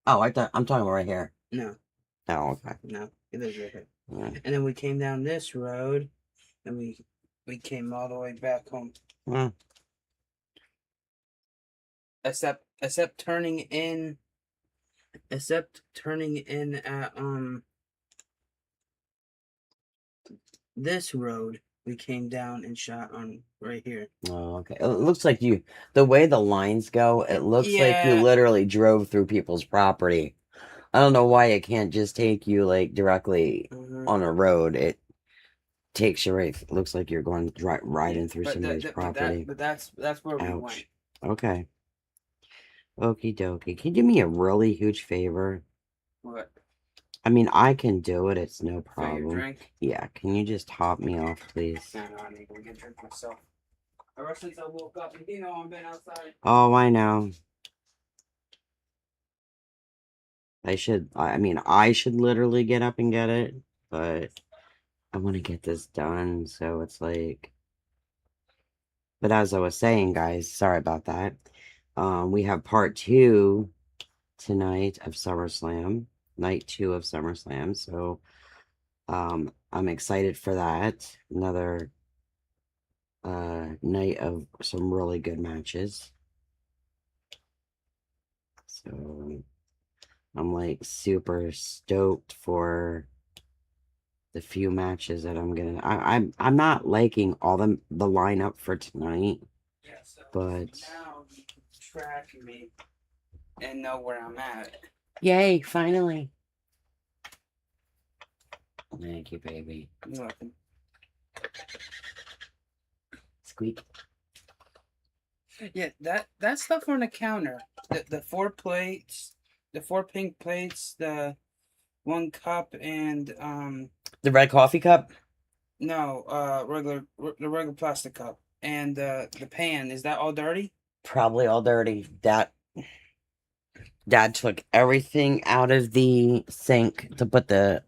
Oh, I'm talking about right here. No. Oh, okay. No, it lives right here. Yeah. And then we came down this road, and we came all the way back home. Except turning in at this road, we came down and shot on right here. Oh, okay. It looks like the way the lines go, it looks like you literally drove through people's property. I don't know why it can't just take you like directly on a road. It takes you right. It looks like you're going riding through somebody's property. But that's where we went. Okay. Okie dokie. Can you do me a really huge favor? What? I mean, I can do it. It's no For your problem. drink? Yeah, can you just top me off, please? No, I need to go get a drink myself. Ever since I woke up, you know, I've been outside. Oh, I know. I mean, I should literally get up and get it, but I want to get this done, so it's like... But as I was saying, guys, sorry about that. We have part 2 tonight of SummerSlam, night 2 of SummerSlam, so I'm excited for that. Another night of some really good matches. So I'm like super stoked for the few matches that I'm gonna. I'm not liking all the lineup for tonight. Yeah, so but now you can track me and know where I'm at. Yay! Finally. Thank you, baby. You're welcome. Squeak. Yeah, that stuff on the counter. The 4 plates, the 4 pink plates, the 1 cup, and The red coffee cup. no, the regular plastic cup, and the pan. Is that all dirty? Probably all dirty. Dad took everything out of the sink to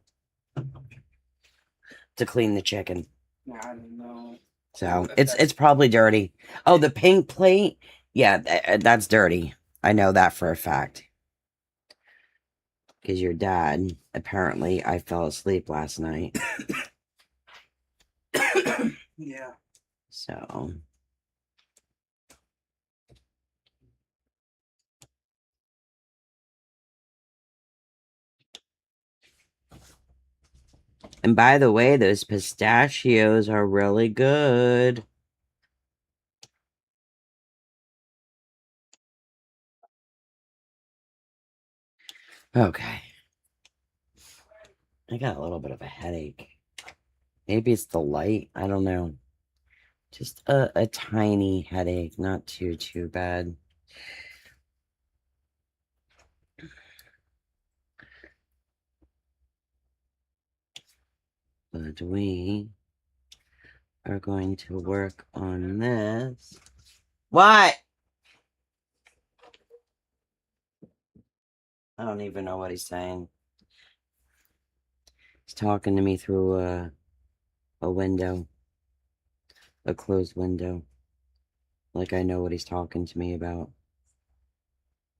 clean the chicken. No, I don't know. So it's probably dirty. Oh, the pink plate. Yeah, that's dirty. I know that for a fact. Because your dad, apparently, I fell asleep last night. Yeah. So. And by the way, those pistachios are really good. Okay. I got a little bit of a headache. Maybe it's the light. I don't know. Just a tiny headache. Not too bad. But we are going to work on this. What? I don't even know what he's saying. He's talking to me through a window. A closed window. Like I know what he's talking to me about.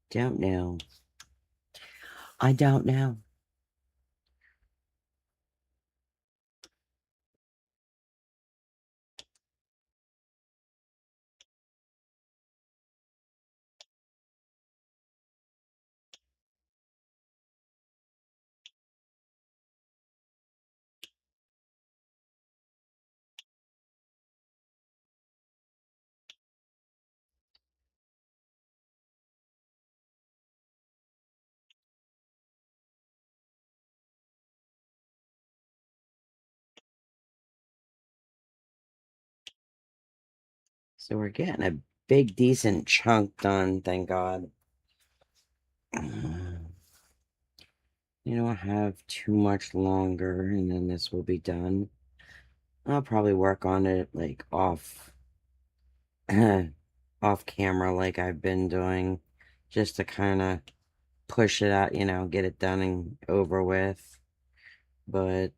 Don't know. I don't know. So we're getting a big, decent chunk done, thank God. You don't have too much longer, and then this will be done. I'll probably work on it, like, off camera, like I've been doing, just to kind of push it out, get it done and over with. But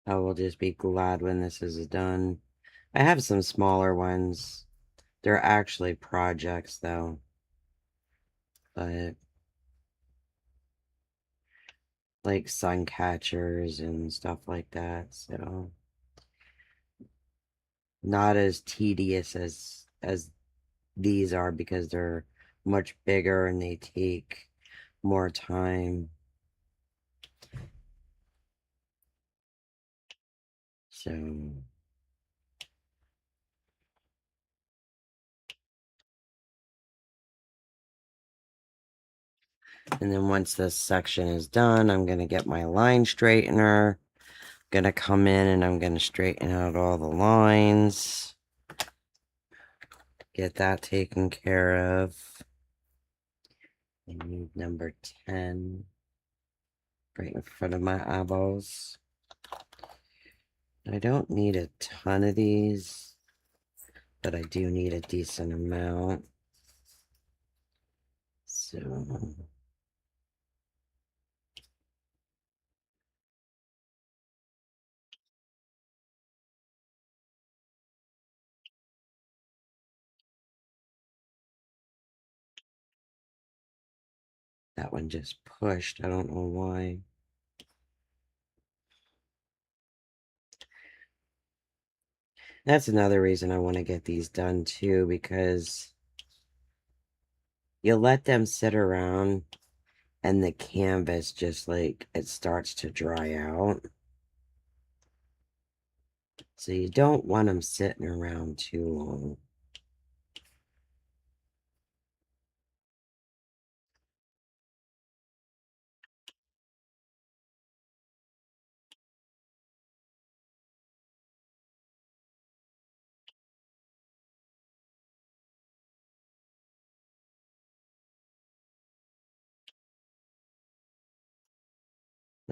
I will just be glad when this is done. I have some smaller ones. They're actually projects, though. But like sun catchers and stuff like that, so not as tedious as these are, because they're much bigger and they take more time. So and then once this section is done, I'm gonna get my line straightener, gonna come in and I'm gonna straighten out all the lines. Get that taken care of. I need number 10 right in front of my eyeballs. I don't need a ton of these, but I do need a decent amount. So that one just pushed. I don't know why. That's another reason I want to get these done too, because you let them sit around and the canvas just like it starts to dry out. So you don't want them sitting around too long.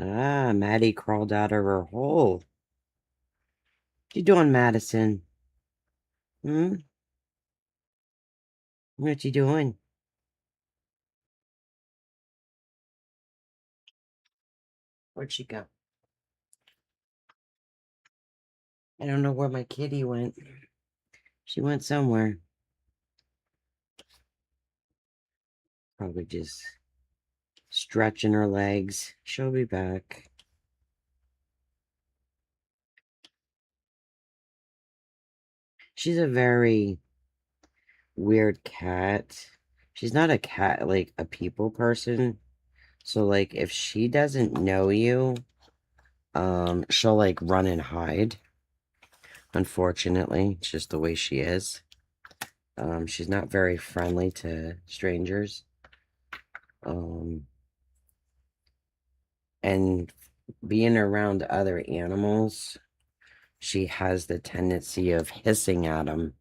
Ah, Maddie crawled out of her hole. What you doing, Madison? Hmm? What you doing? Where'd she go? I don't know where my kitty went. She went somewhere. Probably just stretching her legs. She'll be back. She's a very weird cat. She's not a cat, like a people person. So, like, if she doesn't know you, she'll, like, run and hide. Unfortunately, it's just the way she is. She's not very friendly to strangers. And being around other animals, she has the tendency of hissing at them.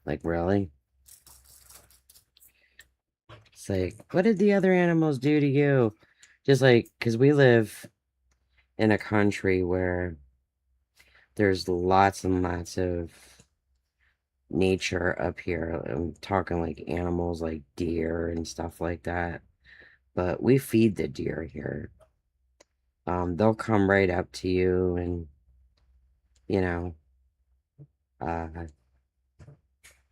Like, really? It's like, what did the other animals do to you? Just like, because we live in a country where there's lots and lots of nature up here. I'm talking like animals like deer and stuff like that. But we feed the deer here. They'll come right up to you and, you know, uh,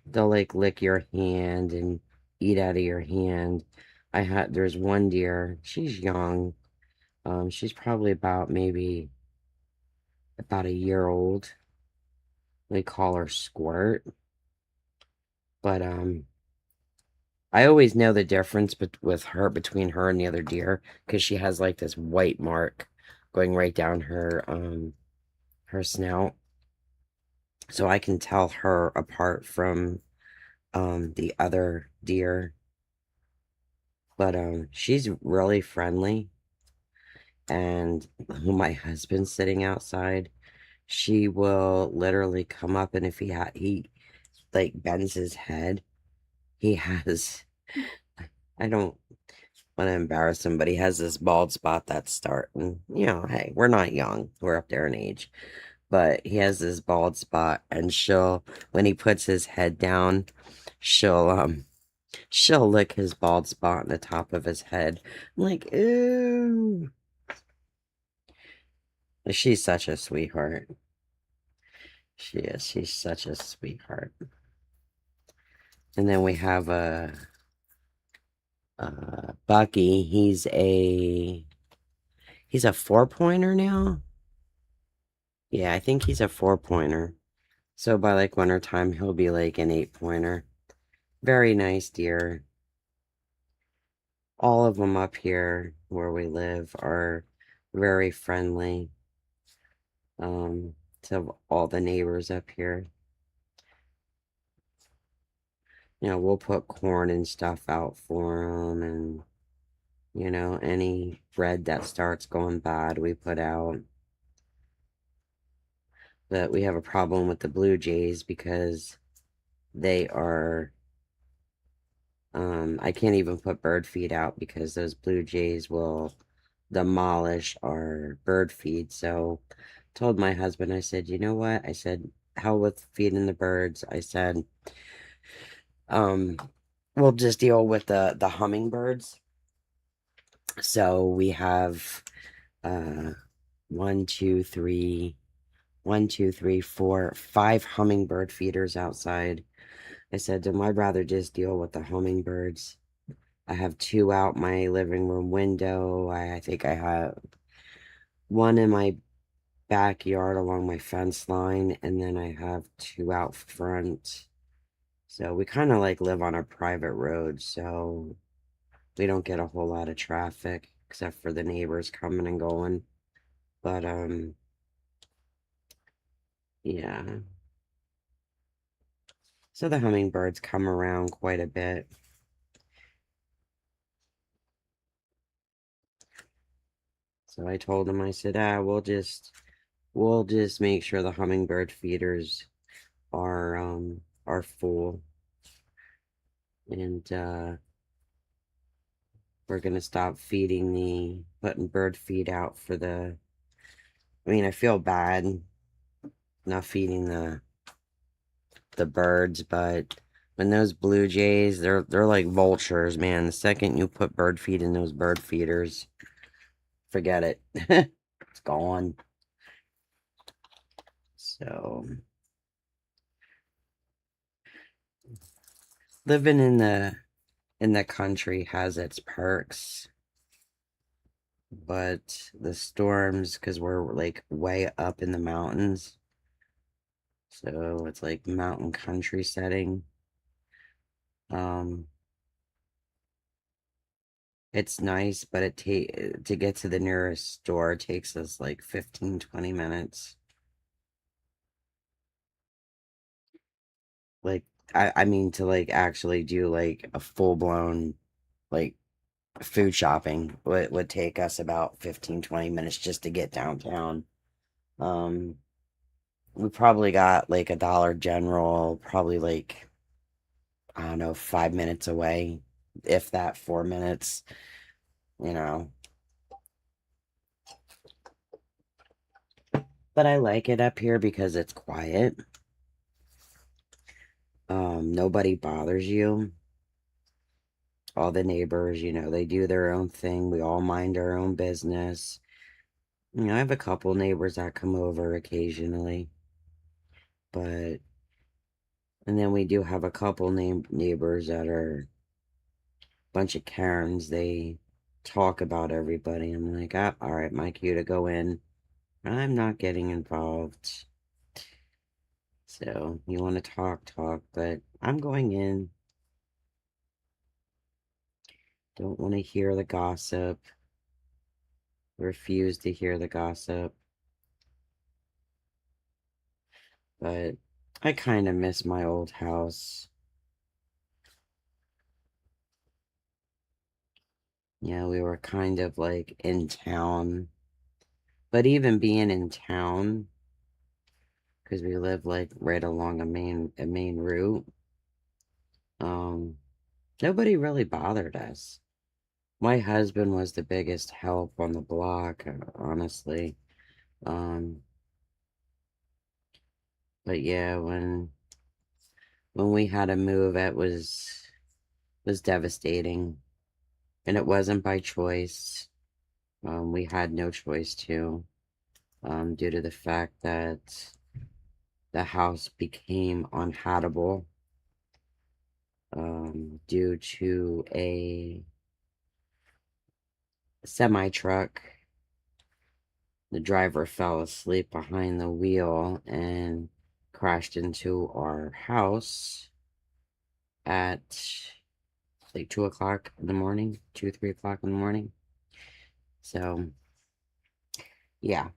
they'll like lick your hand and eat out of your hand. There's one deer, she's young. She's probably maybe about a year old. We call her Squirt. But I always know the difference between her and the other deer because she has like this white mark going right down her snout. So I can tell her apart from the other deer. But she's really friendly. And when my husband's sitting outside, she will literally come up, and if he like bends his head, he has I don't want to embarrass him, but he has this bald spot that's starting. Hey, we're not young. We're up there in age. But he has this bald spot, and when he puts his head down, she'll lick his bald spot on the top of his head. I'm like, ew. She's such a sweetheart. She is. She's such a sweetheart. And then we have Bucky. He's a 4-pointer now. Yeah, I think he's a 4-pointer. So by like winter time, he'll be like an 8-pointer. Very nice deer. All of them up here where we live are very friendly to all the neighbors up here. We'll put corn and stuff out for them, and any bread that starts going bad, we put out. But we have a problem with the blue jays because they are, I can't even put bird feed out because those blue jays will demolish our bird feed. So told my husband, I said, you know what? I said, hell with feeding the birds. I said, um, we'll just deal with the hummingbirds. So we have uh one, two, three, 5 hummingbird feeders outside. I said to him, I'd rather just deal with the hummingbirds. I have 2 out my living room window. I think I have one in my backyard along my fence line, and then I have 2 out front. So we kind of like live on a private road, so we don't get a whole lot of traffic except for the neighbors coming and going. But yeah. So the hummingbirds come around quite a bit. So I told him, I said, we'll just make sure the hummingbird feeders are full. And we're gonna stop putting bird feed out for I mean, I feel bad not feeding the birds, but when those blue jays, they're like vultures, man. The second you put bird feed in those bird feeders, forget it. It's gone. So living in the country has its perks, but the storms, because we're like way up in the mountains, so it's like mountain country setting. Um, it's nice, but to get to the nearest store takes us like 15-20 minutes. Like I mean to like actually do like a full blown like food shopping would take us about 15-20 minutes just to get downtown. Um, we probably got like a Dollar General, probably like, I don't know, 5 minutes away, if that 4 minutes, you know. But I like it up here because it's quiet. Nobody bothers you. All the neighbors, they do their own thing. We all mind our own business. I have a couple neighbors that come over occasionally, but and then we do have a couple neighbors that are a bunch of Karens. They talk about everybody. I'm like, ah, all right, my cue to go in. I'm not getting involved. So you want to talk, but I'm going in. Don't want to hear the gossip. Refuse to hear the gossip. But I kind of miss my old house. Yeah, we were kind of like in town. But even being in town, because we live like right along a main route, um, nobody really bothered us. My husband was the biggest help on the block, honestly. Um, but yeah, when we had to move, it was devastating, and it wasn't by choice. We had no choice to, due to the fact that the house became unhabitable, due to a semi truck. The driver fell asleep behind the wheel and crashed into our house at like 2 o'clock in the morning, 3 o'clock in the morning. So, yeah.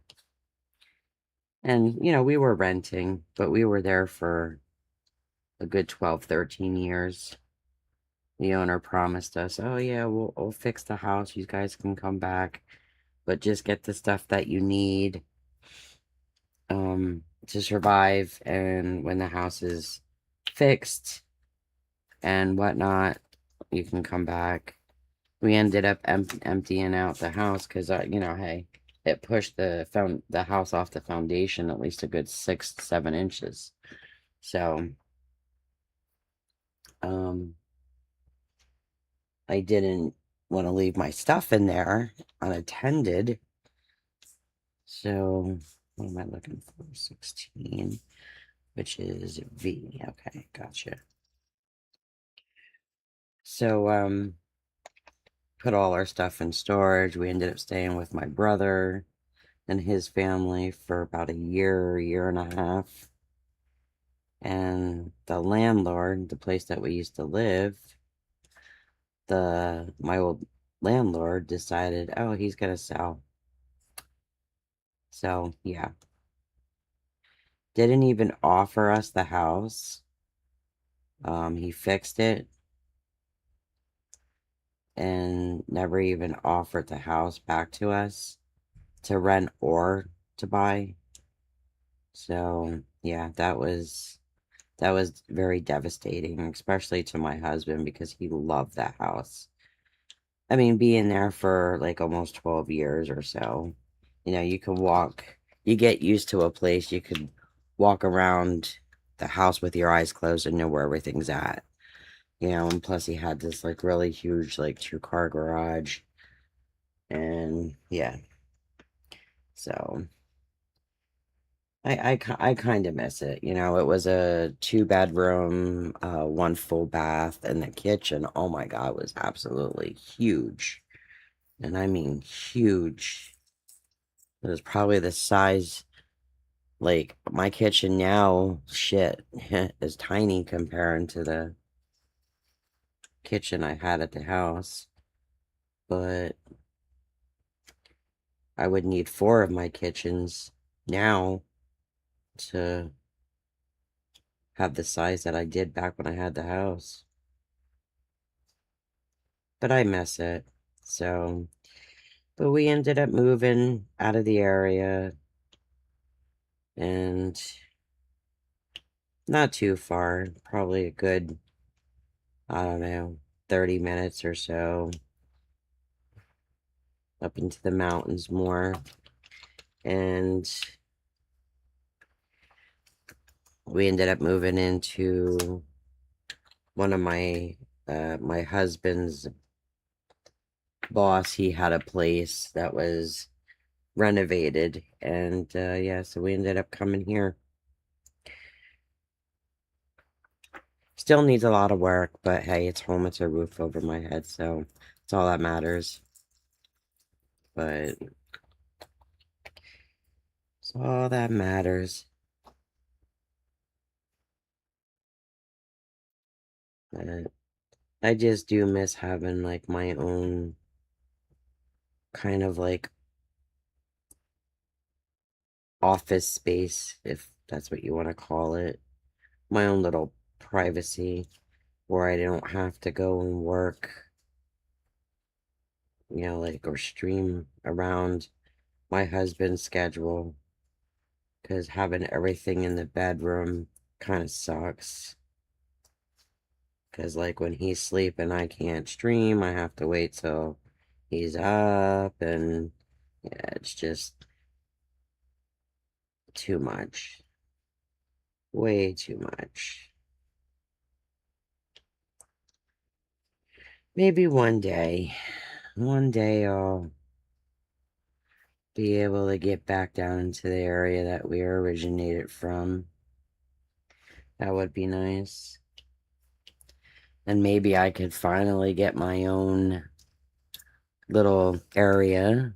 And, we were renting, but we were there for a good 12, 13 years. The owner promised us, oh, yeah, we'll fix the house. You guys can come back, but just get the stuff that you need. to survive, and when the house is fixed and whatnot, you can come back. We ended up emptying out the house because, hey, it pushed the house off the foundation at least a good 6 7 inches. So, um, I didn't want to leave my stuff in there unattended. So, what am I looking for? 16, which is V. Okay, gotcha. So, put all our stuff in storage. We ended up staying with my brother and his family for about a year and a half. And the landlord, the place that we used to live, my old landlord decided, oh, he's gonna sell. So yeah, didn't even offer us the house. He fixed it and never even offered the house back to us to rent or to buy. So yeah, that was very devastating, especially to my husband because he loved that house. I mean, being there for like almost 12 years or so, you can you get used to a place, you could walk around the house with your eyes closed and know where everything's at. And plus he had this like really huge, like 2-car garage. And yeah, so I kind of miss it. It was a 2-bedroom, 1 full bath, and the kitchen, oh my God, was absolutely huge. And I mean huge. It was probably the size, like my kitchen now, shit, is tiny compared to the kitchen I had at the house. But I would need 4 of my kitchens now to have the size that I did back when I had the house. But I miss it. So, but we ended up moving out of the area and not too far, probably a good, I don't know, 30 minutes or so up into the mountains more. And we ended up moving into one of my husband's boss. He had a place that was renovated, and yeah, so we ended up coming here. Still needs a lot of work, but hey, it's home, it's a roof over my head, so it's all that matters. But it's all that matters. But I just do miss having like my own kind of like office space, if that's what you want to call it. My own little privacy where I don't have to go and work, like, or stream around my husband's schedule, because having everything in the bedroom kind of sucks. Because, like, when he's sleeping, I can't stream. I have to wait till he's up, and yeah, it's just too much. Way too much. Maybe one day I'll be able to get back down into the area that we originated from. That would be nice. And maybe I could finally get my own little area.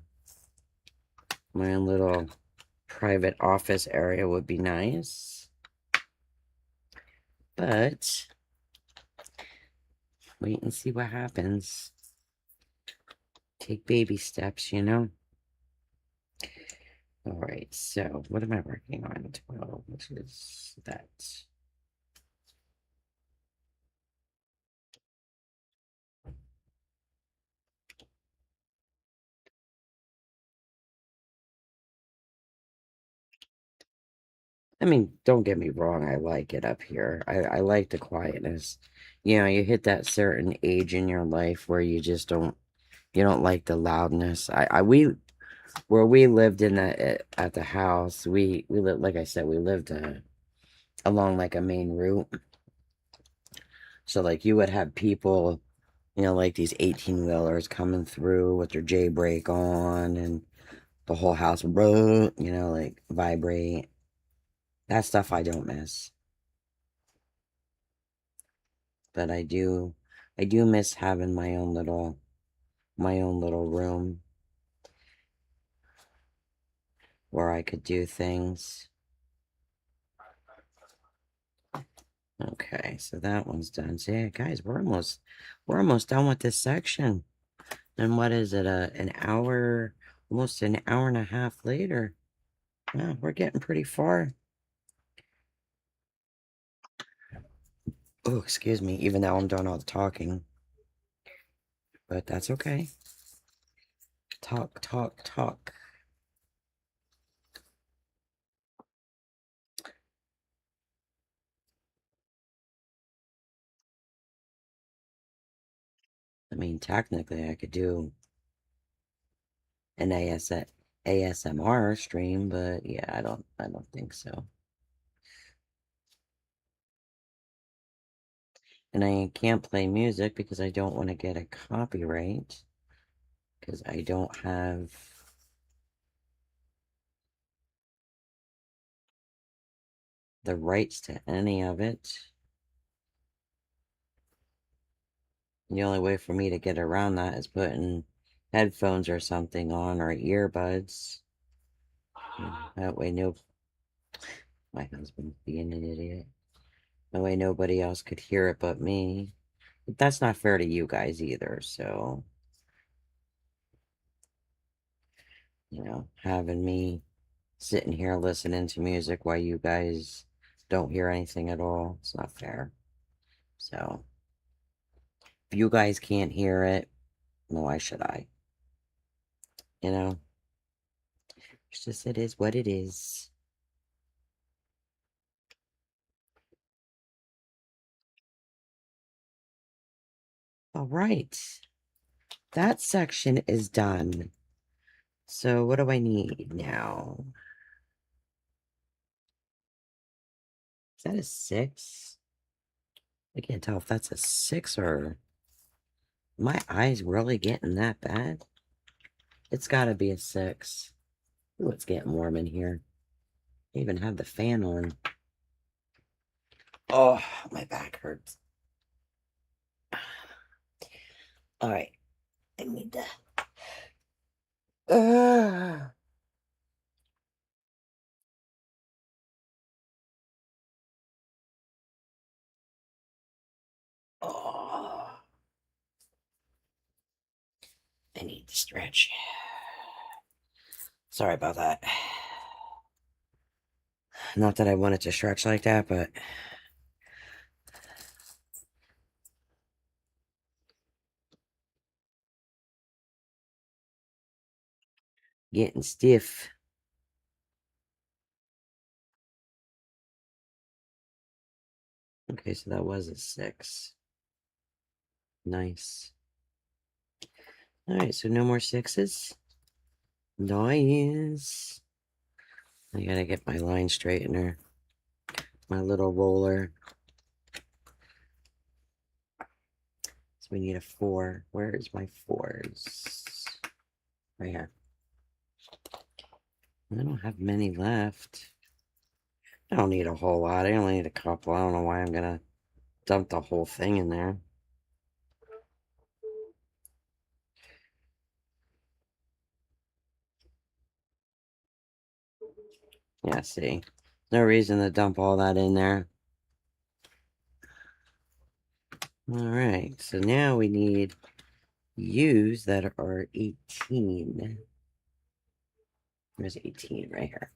My own little private office area would be nice. But wait and see what happens. Take baby steps, Alright, so what am I working on? 12, which is that. I mean, don't get me wrong, I like it up here. I like the quietness. You know, you hit that certain age in your life where you just don't like the loudness. We where we lived in the at the house, we lived, like I said, we lived along like a main route. So like you would have people, like these 18-wheelers coming through with their J brake on, and the whole house would, like vibrate. That stuff I don't miss. But I do miss having my own little room where I could do things. Okay, so that one's done. So yeah, guys, we're almost done with this section. And what is it? An hour, almost an hour and a half later. Yeah, we're getting pretty far. Oh, excuse me, even though I'm doing all the talking. But that's okay. Talk, talk, talk. I mean, technically, I could do an ASMR stream, but yeah, I don't think so. And I can't play music because I don't want to get a copyright, because I don't have the rights to any of it. The only way for me to get around that is putting headphones or something on, or earbuds. That way, my husband being an idiot. That way nobody else could hear it but me. But that's not fair to you guys either, so, having me sitting here listening to music while you guys don't hear anything at all, it's not fair. So, if you guys can't hear it, why should I? It's just, it is what it is. All right. That section is done. So what do I need now? Is that a 6? I can't tell if that's a 6 or... My eyes really getting that bad? It's gotta be a 6. Ooh, it's getting warm in here. I even have the fan on. Oh, my back hurts. Alright. I need that. Oh, I need to stretch. Sorry about that. Not that I wanted to stretch like that, but... Getting stiff. Okay, so that was a 6. Nice. Alright, so no more 6s. Nice. I gotta get my line straightener. My little roller. So we need a 4. Where is my 4s? Right here. I don't have many left. I don't need a whole lot. I only need a couple. I don't know why I'm gonna dump the whole thing in there. Yeah, see. No reason to dump all that in there. Alright, so now we need U's that are 18. There's 18 right here.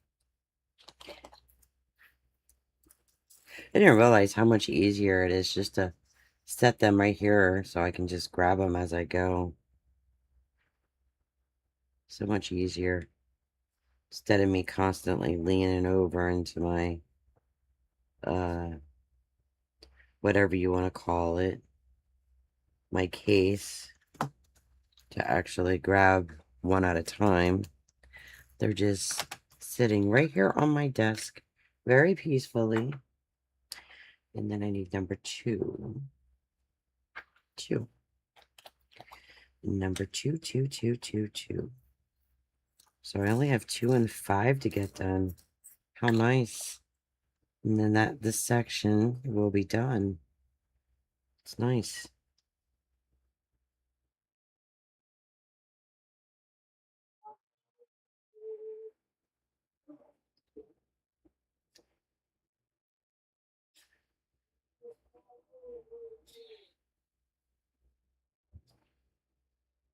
I didn't realize how much easier it is just to set them right here so I can just grab them as I go. So much easier. Instead of me constantly leaning over into my whatever you want to call it, my case, to actually grab one at a time. They're just sitting right here on my desk very peacefully. And then I need number two. Number two. So I only have 2 and 5 to get done. How nice. And then this section will be done. It's nice.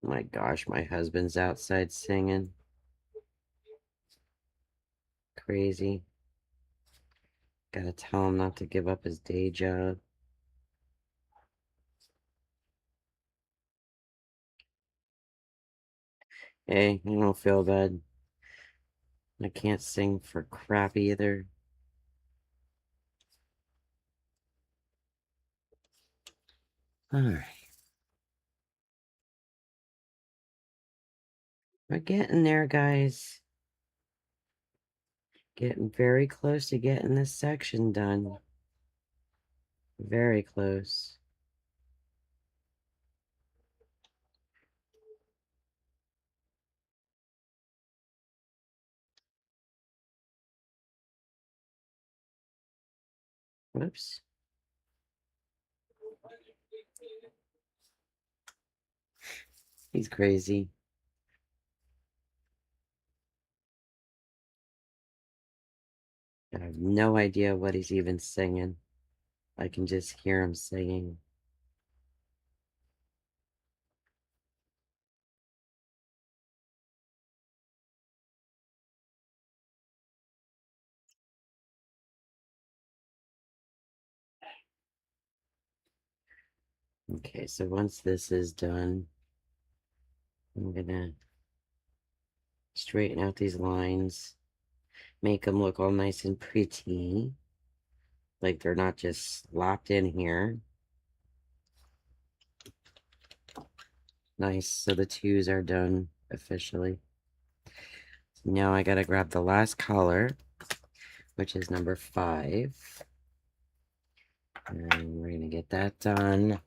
My gosh, my husband's outside singing. Crazy. Gotta tell him not to give up his day job. Hey, you don't feel bad. I can't sing for crap either. Alright. We're getting there, guys. Getting very close to getting this section done. Very close. Whoops. He's crazy. I have no idea what he's even singing. I can just hear him singing. Okay, so once this is done, I'm gonna straighten out these lines, make them look all nice and pretty, like they're not just slapped in here. Nice, so the 2s are done officially. So now I gotta grab the last color, which is number 5. And we're gonna get that done.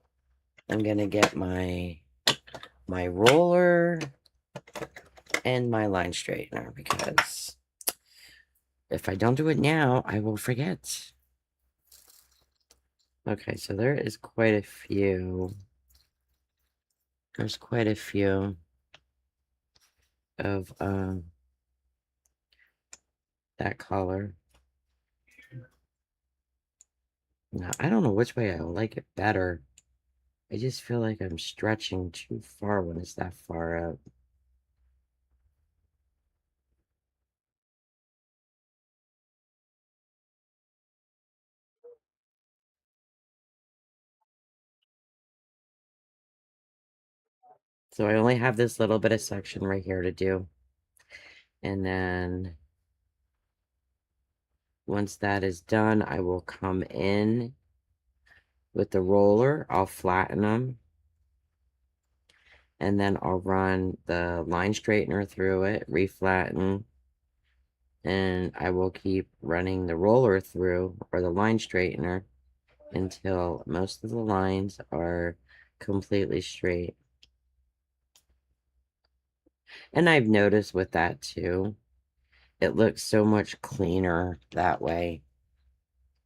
I'm gonna get my roller and my line straightener, because if I don't do it now, I will forget. Okay, so there is quite a few. There's quite a few of that color. Now, I don't know which way I like it better. I just feel like I'm stretching too far when it's that far out. So I only have this little bit of section right here to do. And then once that is done, I will come in with the roller. I'll flatten them. And then I'll run the line straightener through it, reflatten. And I will keep running the roller through, or the line straightener, until most of the lines are completely straight. And I've noticed with that too, it looks so much cleaner that way.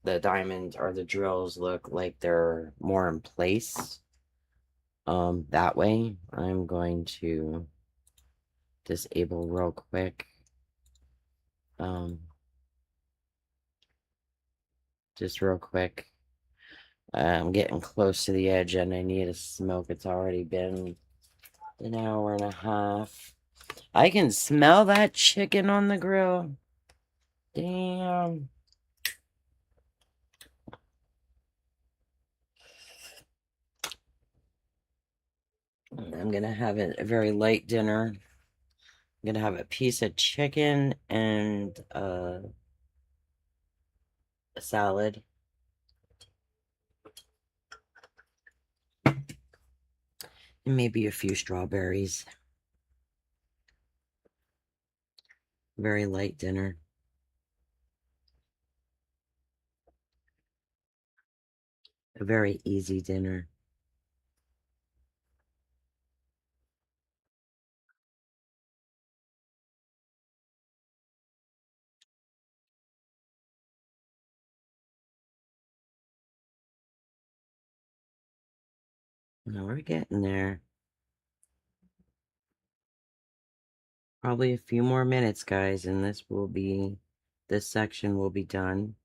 The diamonds or the drills look like they're more in place. That way, I'm going to disable real quick. Just real quick. I'm getting close to the edge and I need a smoke. It's already been an hour and a half. I can smell that chicken on the grill. Damn. I'm gonna have a very light dinner. I'm gonna have a piece of chicken and a salad, and maybe a few strawberries. Very light dinner. A very easy dinner. Now we're getting there. Probably a few more minutes, guys, and this section will be done.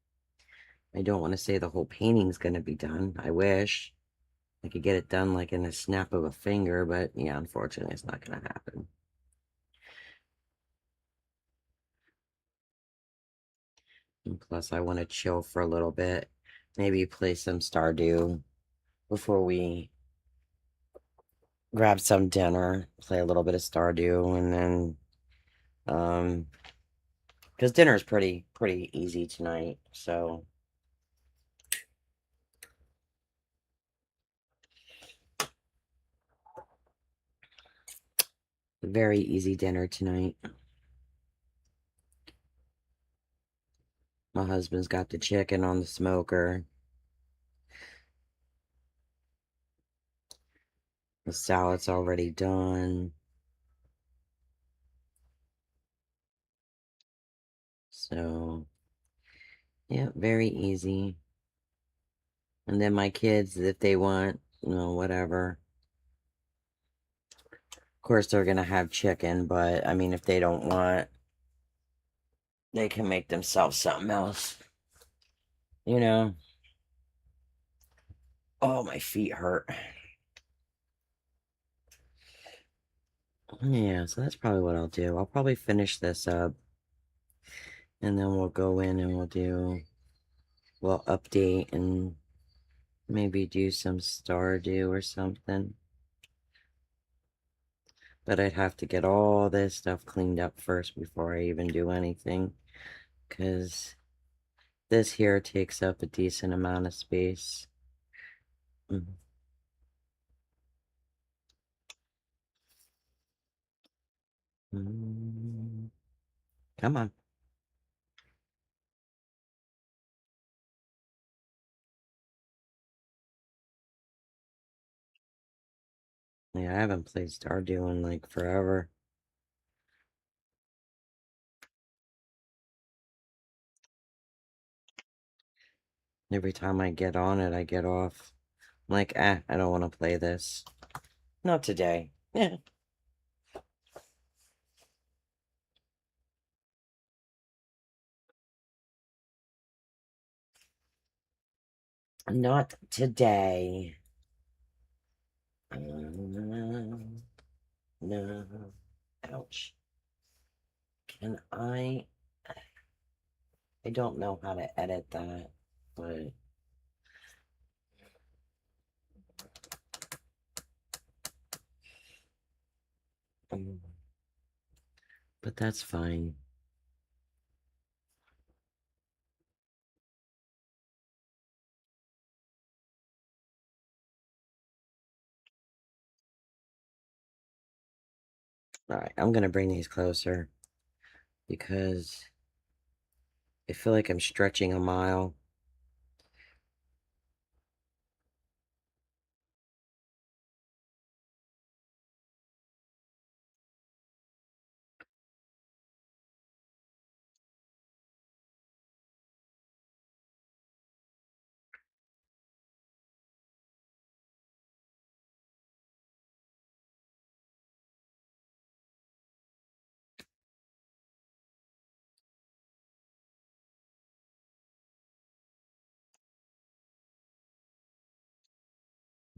I don't want to say the whole painting's going to be done. I wish I could get it done like in a snap of a finger, but yeah, unfortunately, it's not going to happen. And plus, I want to chill for a little bit. Maybe play some Stardew before we grab some dinner, play a little bit of Stardew, and then, because dinner is pretty easy tonight, so. Very easy dinner tonight. My husband's got the chicken on the smoker. The salad's already done. So, yeah, very easy. And then my kids, if they want, whatever. Of course, they're going to have chicken, but I mean, if they don't want, they can make themselves something else. You know? Oh, my feet hurt. Yeah, so that's probably what I'll do. I'll probably finish this up. And then we'll go in and we'll update and maybe do some Stardew or something. But I'd have to get all this stuff cleaned up first before I even do anything. Because this here takes up a decent amount of space. Mm. Mm. Come on. Yeah, I haven't played Stardew in like forever. Every time I get on it, I get off. I'm like, I don't want to play this. Not today. Yeah. Not today. No. Ouch. Can I don't know how to edit that, but um, but that's fine. All right, I'm gonna bring these closer because I feel like I'm stretching a mile.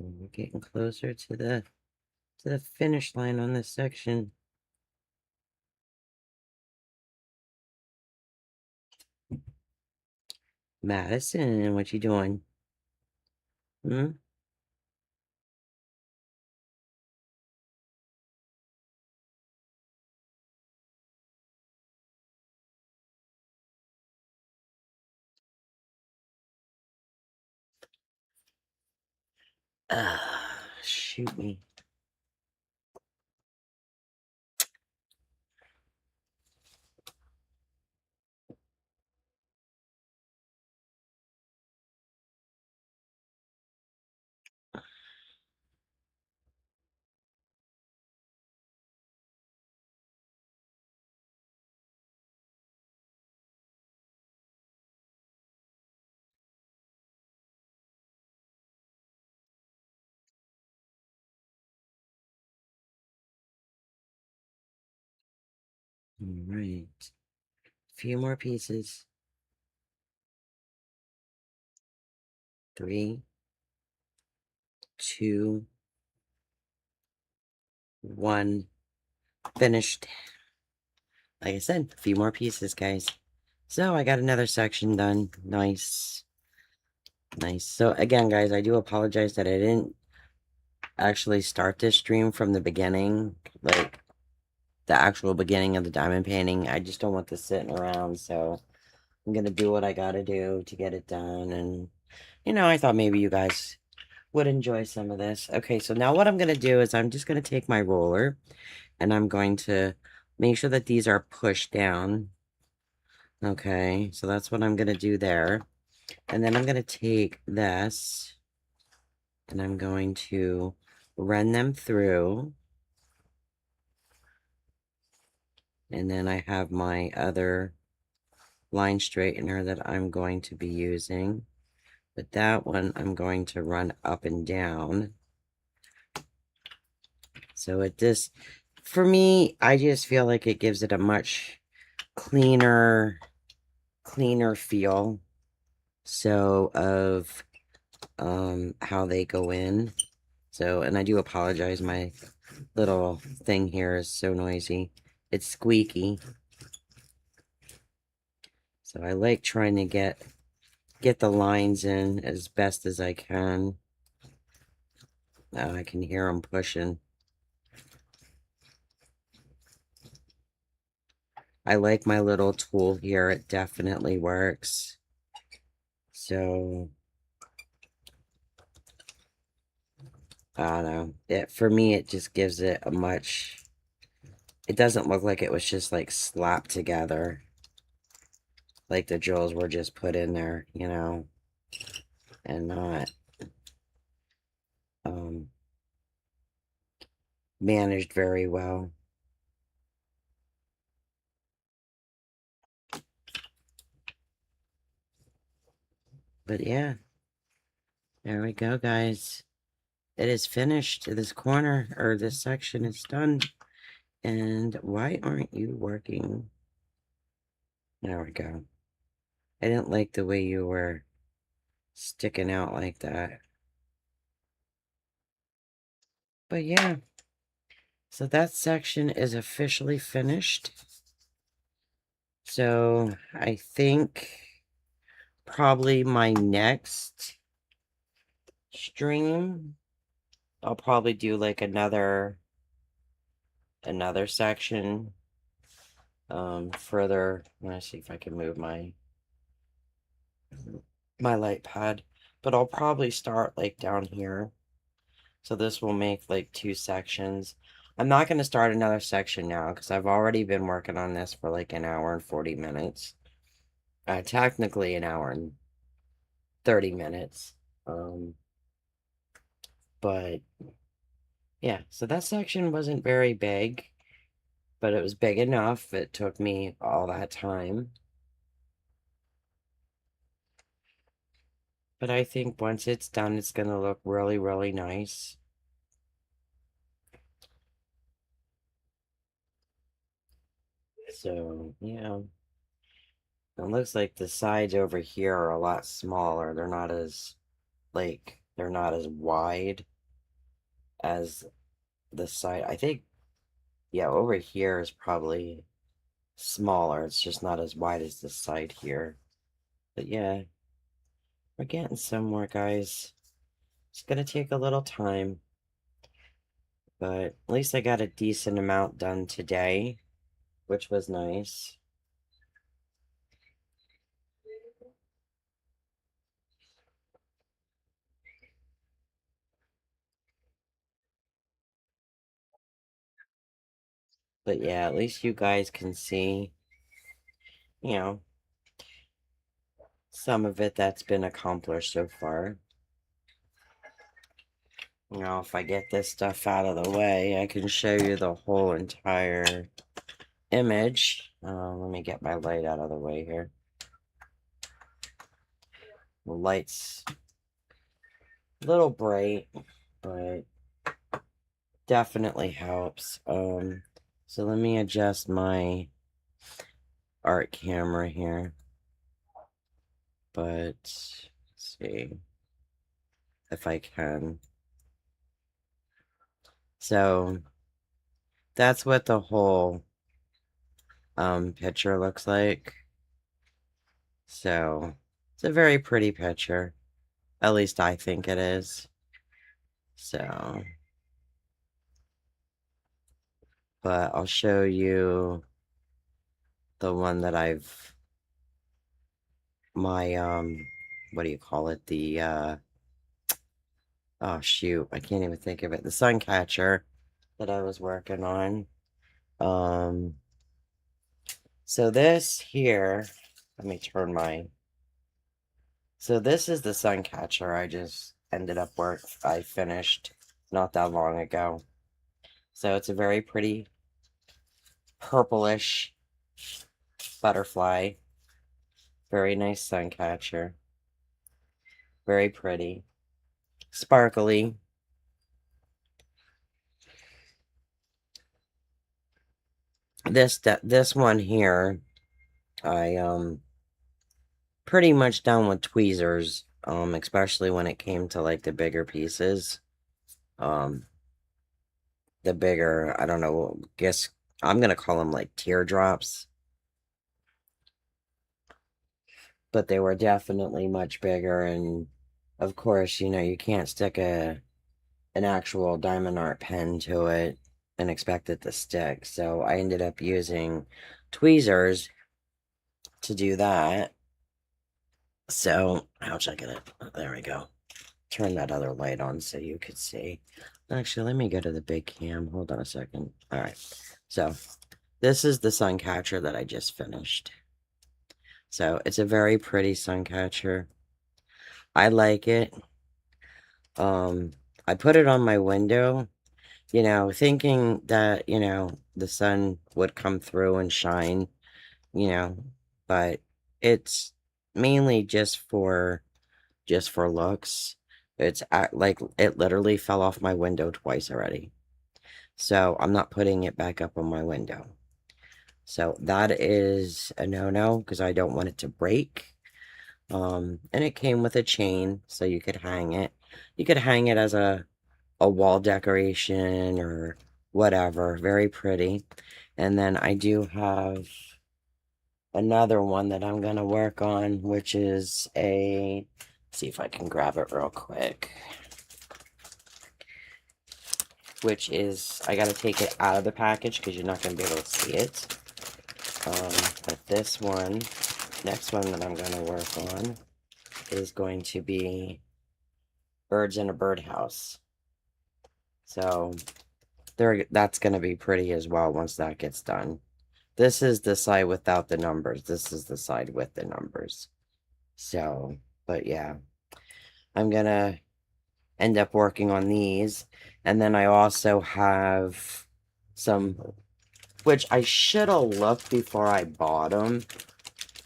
We're getting closer to the finish line on this section. Madison, what you doing? Hmm? Shoot me. All right. A few more pieces. 3, 2, 1. Finished. Like I said, a few more pieces, guys. So I got another section done. Nice. Nice. So again, guys, I do apologize that I didn't actually start this stream from the beginning. Like, the actual beginning of the diamond painting. I just don't want this sitting around, so I'm gonna do what I gotta do to get it done. And, you know, I thought maybe you guys would enjoy some of this. Okay, so now what I'm gonna do is I'm just gonna take my roller and I'm going to make sure that these are pushed down. Okay, so that's what I'm gonna do there. And then I'm gonna take this and I'm going to run them through. And then I have my other line straightener that I'm going to be using. But that one I'm going to run up and down. So it just, for me, I just feel like it gives it a much cleaner feel. So of how they go in. So, and I do apologize, my little thing here is so noisy. It's squeaky. So I like trying to get the lines in as best as I can. I can hear them pushing. I like my little tool here. It definitely works. So, I don't know. For me, it just gives it a much... It doesn't look like it was just, like, slapped together. Like the drills were just put in there, you know, and not managed very well. But yeah, there we go, guys. It is finished. This corner, or this section is done. And why aren't you working? There we go. I didn't like the way you were sticking out like that. But yeah, so that section is officially finished. So I think probably my next stream, I'll probably do like another section further. Let me see if I can move my light pad, but I'll probably start like down here. So this will make like 2 sections. I'm not going to start another section now because I've already been working on this for like an hour and 40 minutes. Technically an hour and 30 minutes. But yeah, so that section wasn't very big, but it was big enough. It took me all that time. But I think once it's done, it's going to look really, really nice. So, yeah. It looks like the sides over here are a lot smaller. They're not as, like, they're not as wide as the side. I think, yeah, over here is probably smaller. It's just not as wide as the side here. But yeah, we're getting somewhere, guys. It's gonna take a little time. But at least I got a decent amount done today, which was nice. But yeah, at least you guys can see, you know, some of it that's been accomplished so far. Now, if I get this stuff out of the way, I can show you the whole entire image. Let me get my light out of the way here. The light's a little bright, but definitely helps. So let me adjust my art camera here. But let's see if I can. So that's what the whole picture looks like. So it's a very pretty picture. At least I think it is. So, but I'll show you the one that my what do you call it? The oh shoot, I can't even think of it. The sun catcher that I was working on. So this here, let me turn my, so this is the sun catcher I just ended up I finished not that long ago. So it's a very pretty purplish butterfly. Very nice sun catcher. Very pretty. Sparkly. This one here, I pretty much done with tweezers, especially when it came to like the bigger pieces. The bigger, I don't know, guess I'm gonna call them like teardrops. But they were definitely much bigger, and of course, you know, you can't stick an actual diamond art pen to it and expect it to stick. So I ended up using tweezers to do that. So I'll check it. There we go. Turn that other light on so you could see. Actually, let me go to the big cam. Hold on a second. All right. So this is the sun catcher that I just finished. So it's a very pretty sun catcher. I like it. I put it on my window, you know, thinking that, you know, the sun would come through and shine, you know, but it's mainly just for looks. It's like it literally fell off my window twice already. So I'm not putting it back up on my window. So that is a no-no because I don't want it to break. And it came with a chain so you could hang it. You could hang it as a wall decoration or whatever. Very pretty. And then I do have another one that I'm going to work on, which is see if I can grab it real quick. Which is, I got to take it out of the package because you're not going to be able to see it. But this one, next one that I'm going to work on is going to be birds in a birdhouse. So that's going to be pretty as well once that gets done. This is the side without the numbers. This is the side with the numbers. So, but yeah, I'm going to end up working on these. And then I also have some, which I should have looked before I bought them,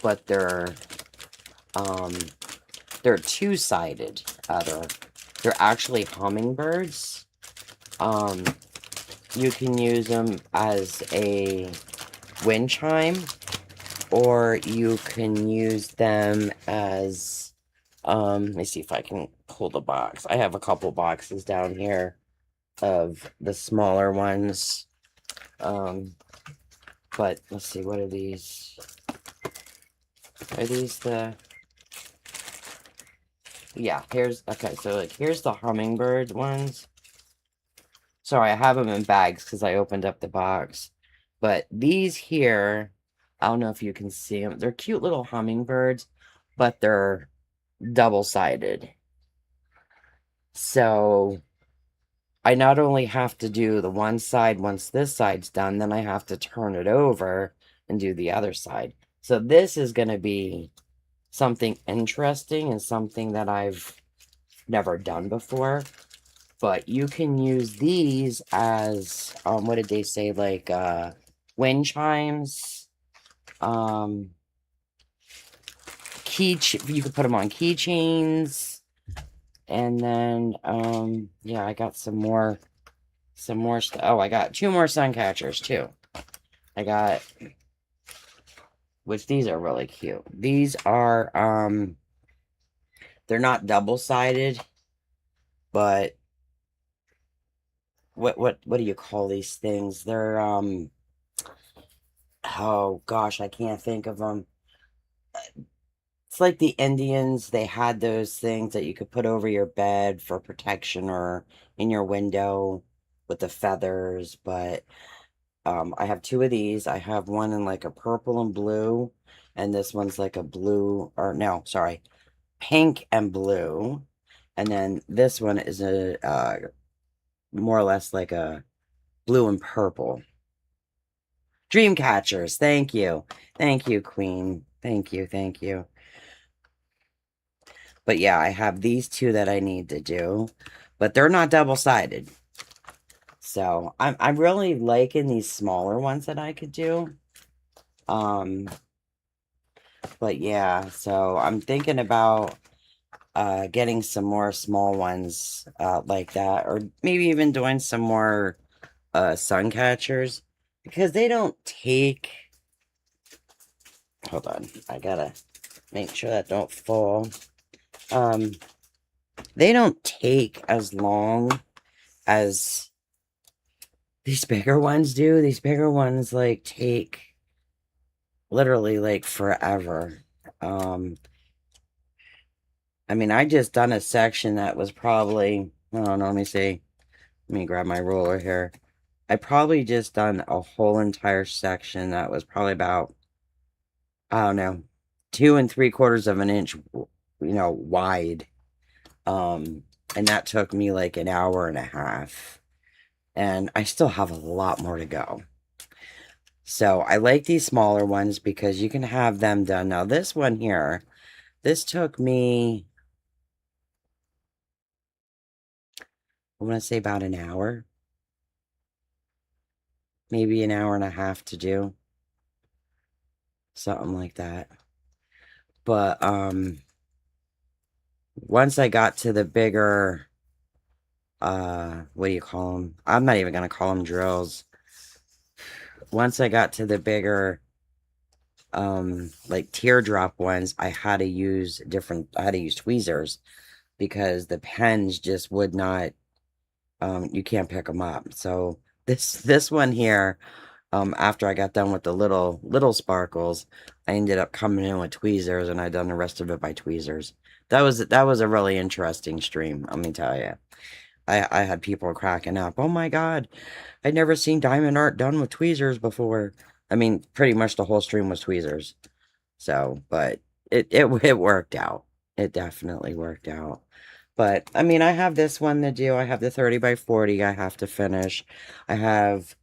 but they're two-sided. They're actually hummingbirds. You can use them as a wind chime, or you can use them as, let me see if I can pull the box. I have a couple boxes down here of the smaller ones. But let's see, what are these? Are these the... Yeah, okay, so like, here's the hummingbird ones. Sorry, I have them in bags because I opened up the box. But these here, I don't know if you can see them. They're cute little hummingbirds, but they're double-sided. So, I not only have to do the one side once this side's done, then I have to turn it over and do the other side. So this is going to be something interesting and something that I've never done before. But you can use these as, what did they say, like wind chimes, you could put them on keychains, and then yeah, I got some more stuff. Oh, I got 2 more sun catchers too. I got, which these are really cute. These are they're not double-sided, but what do you call these things? They're oh gosh, I can't think of them. It's like the Indians, they had those things that you could put over your bed for protection or in your window with the feathers, but I have 2 of these. I have one in like a purple and blue, and this one's like a blue, or no, sorry, pink and blue. And then this one is a more or less like a blue and purple. Dream catchers. Thank you. Thank you, Queen. Thank you. Thank you. But yeah, I have these 2 that I need to do, but they're not double-sided. So I'm really liking these smaller ones that I could do. But yeah, so I'm thinking about getting some more small ones like that, or maybe even doing some more sun catchers, because they don't take, hold on, I gotta make sure that don't fall. They don't take as long as these bigger ones do. These bigger ones like take literally like forever. I mean, I just done a section that was probably, I don't know, let me see. Let me grab my ruler here. I probably just done a whole entire section that was probably about, I don't know, 2 3/4 of an inch, wide. And that took me like an hour and a half. And I still have a lot more to go. So I like these smaller ones because you can have them done. Now this one here, this took me, I want to say about an hour. Maybe an hour and a half to do. Something like that. But once I got to the bigger, what do you call them? I'm not even going to call them drills. Once I got to the bigger, like teardrop ones, I had to use tweezers because the pens just would not, you can't pick them up. So this one here, after I got done with the little sparkles, I ended up coming in with tweezers, and I done the rest of it by tweezers. That was a really interesting stream, let me tell you. I had people cracking up. Oh my God, I'd never seen diamond art done with tweezers before. I mean, pretty much the whole stream was tweezers. So, but it worked out. It definitely worked out. But I mean, I have this one to do. I have the 30 by 40 I have to finish. I have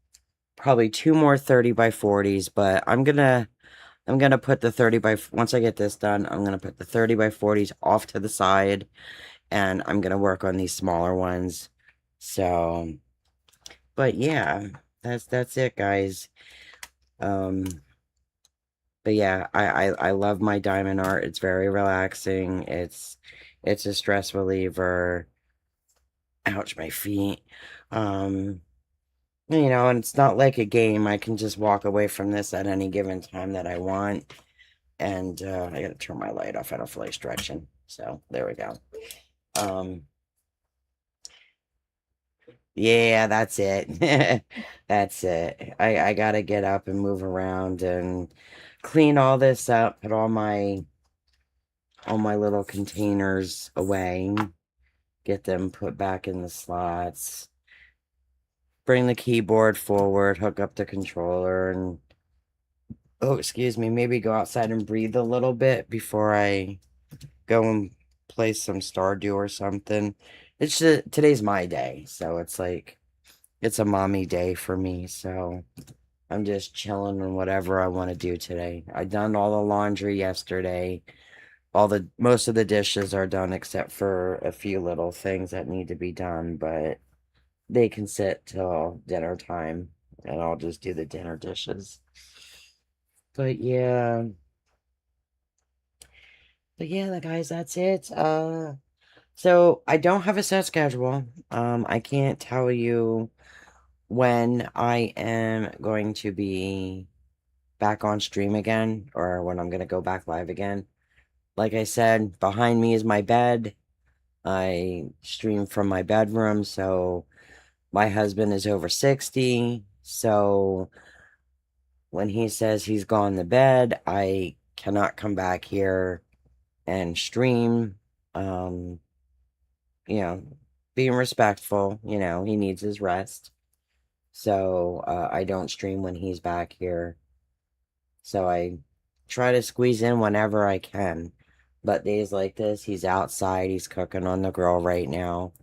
probably 2 more 30 by 40s, but I'm gonna put the 30 by, once I get this done, I'm gonna put the 30 by 40s off to the side, and I'm gonna work on these smaller ones. So, but yeah, that's it, guys. But yeah, I love my diamond art. It's very relaxing. It's a stress reliever. Ouch, my feet. And it's not like a game. I can just walk away from this at any given time that I want. And I gotta turn my light off. I don't feel like stretching. So there we go. Yeah, that's it. That's it. I gotta get up and move around and clean all this up, put all my little containers away, get them put back in the slots, bring the keyboard forward, hook up the controller, and oh, excuse me, maybe go outside and breathe a little bit before I go and play some Stardew or something. today's my day, so it's like it's a mommy day for me. So I'm just chilling on whatever I want to do today. I done all the laundry yesterday. Most of the dishes are done except for a few little things that need to be done, but they can sit till dinner time and I'll just do the dinner dishes. But yeah. But yeah, guys, that's it. So I don't have a set schedule. I can't tell you when I am going to be back on stream again or when I'm going to go back live again. Like I said, behind me is my bed. I stream from my bedroom, so my husband is over 60. So when he says he's gone to bed, I cannot come back here and stream. Um, being respectful, he needs his rest. So I don't stream when he's back here. So I try to squeeze in whenever I can. But days like this, he's outside, he's cooking on the grill right now.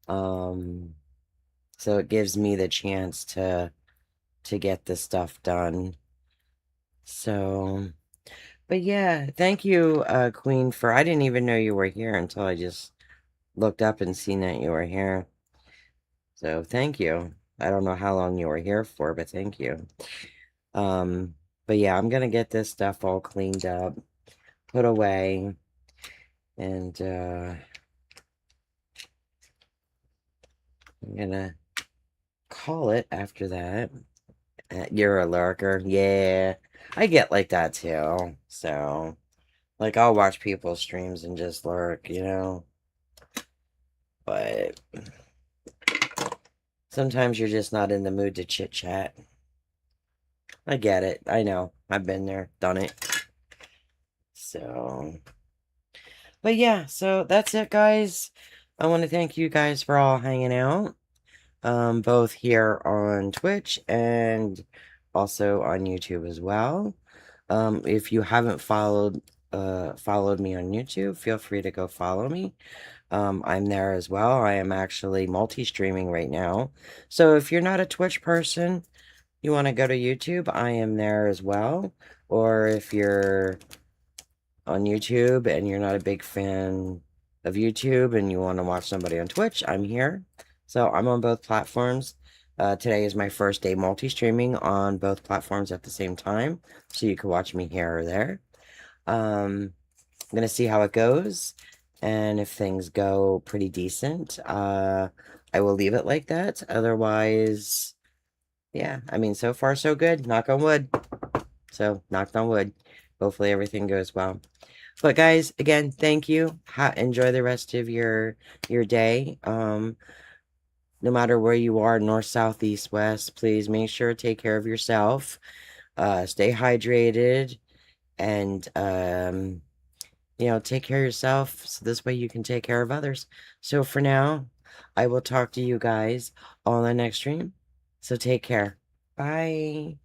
So it gives me the chance to get this stuff done. So, but yeah, thank you, Queen, I didn't even know you were here until I just looked up and seen that you were here. So thank you. I don't know how long you were here for, but thank you. But yeah, I'm gonna get this stuff all cleaned up, put away, and I'm gonna call it after that. You're a lurker. Yeah, I get like that too. So, like, I'll watch people's streams and just lurk, But sometimes you're just not in the mood to chit chat. I get it. I know. I've been there, done it. So, but yeah, so that's it, guys. I want to thank you guys for all hanging out, both here on Twitch and also on YouTube as well. If you haven't followed me on YouTube, feel free to go follow me. I'm there as well. I am actually multi-streaming right now. So if you're not a Twitch person, you want to go to YouTube, I am there as well. Or if you're on YouTube and you're not a big fan of YouTube and you want to watch somebody on Twitch, I'm here. So I'm on both platforms. Today is my first day multi-streaming on both platforms at the same time. So you can watch me here or there. I'm going to see how it goes. And if things go pretty decent, I will leave it like that. Otherwise, yeah, I mean, so far so good. Knock on wood. So, knocked on wood. Hopefully everything goes well. But guys, again, thank you. Enjoy the rest of your day. No matter where you are, north, south, east, west, please make sure to take care of yourself. Stay hydrated and take care of yourself so this way you can take care of others. So for now, I will talk to you guys on the next stream. So take care. Bye.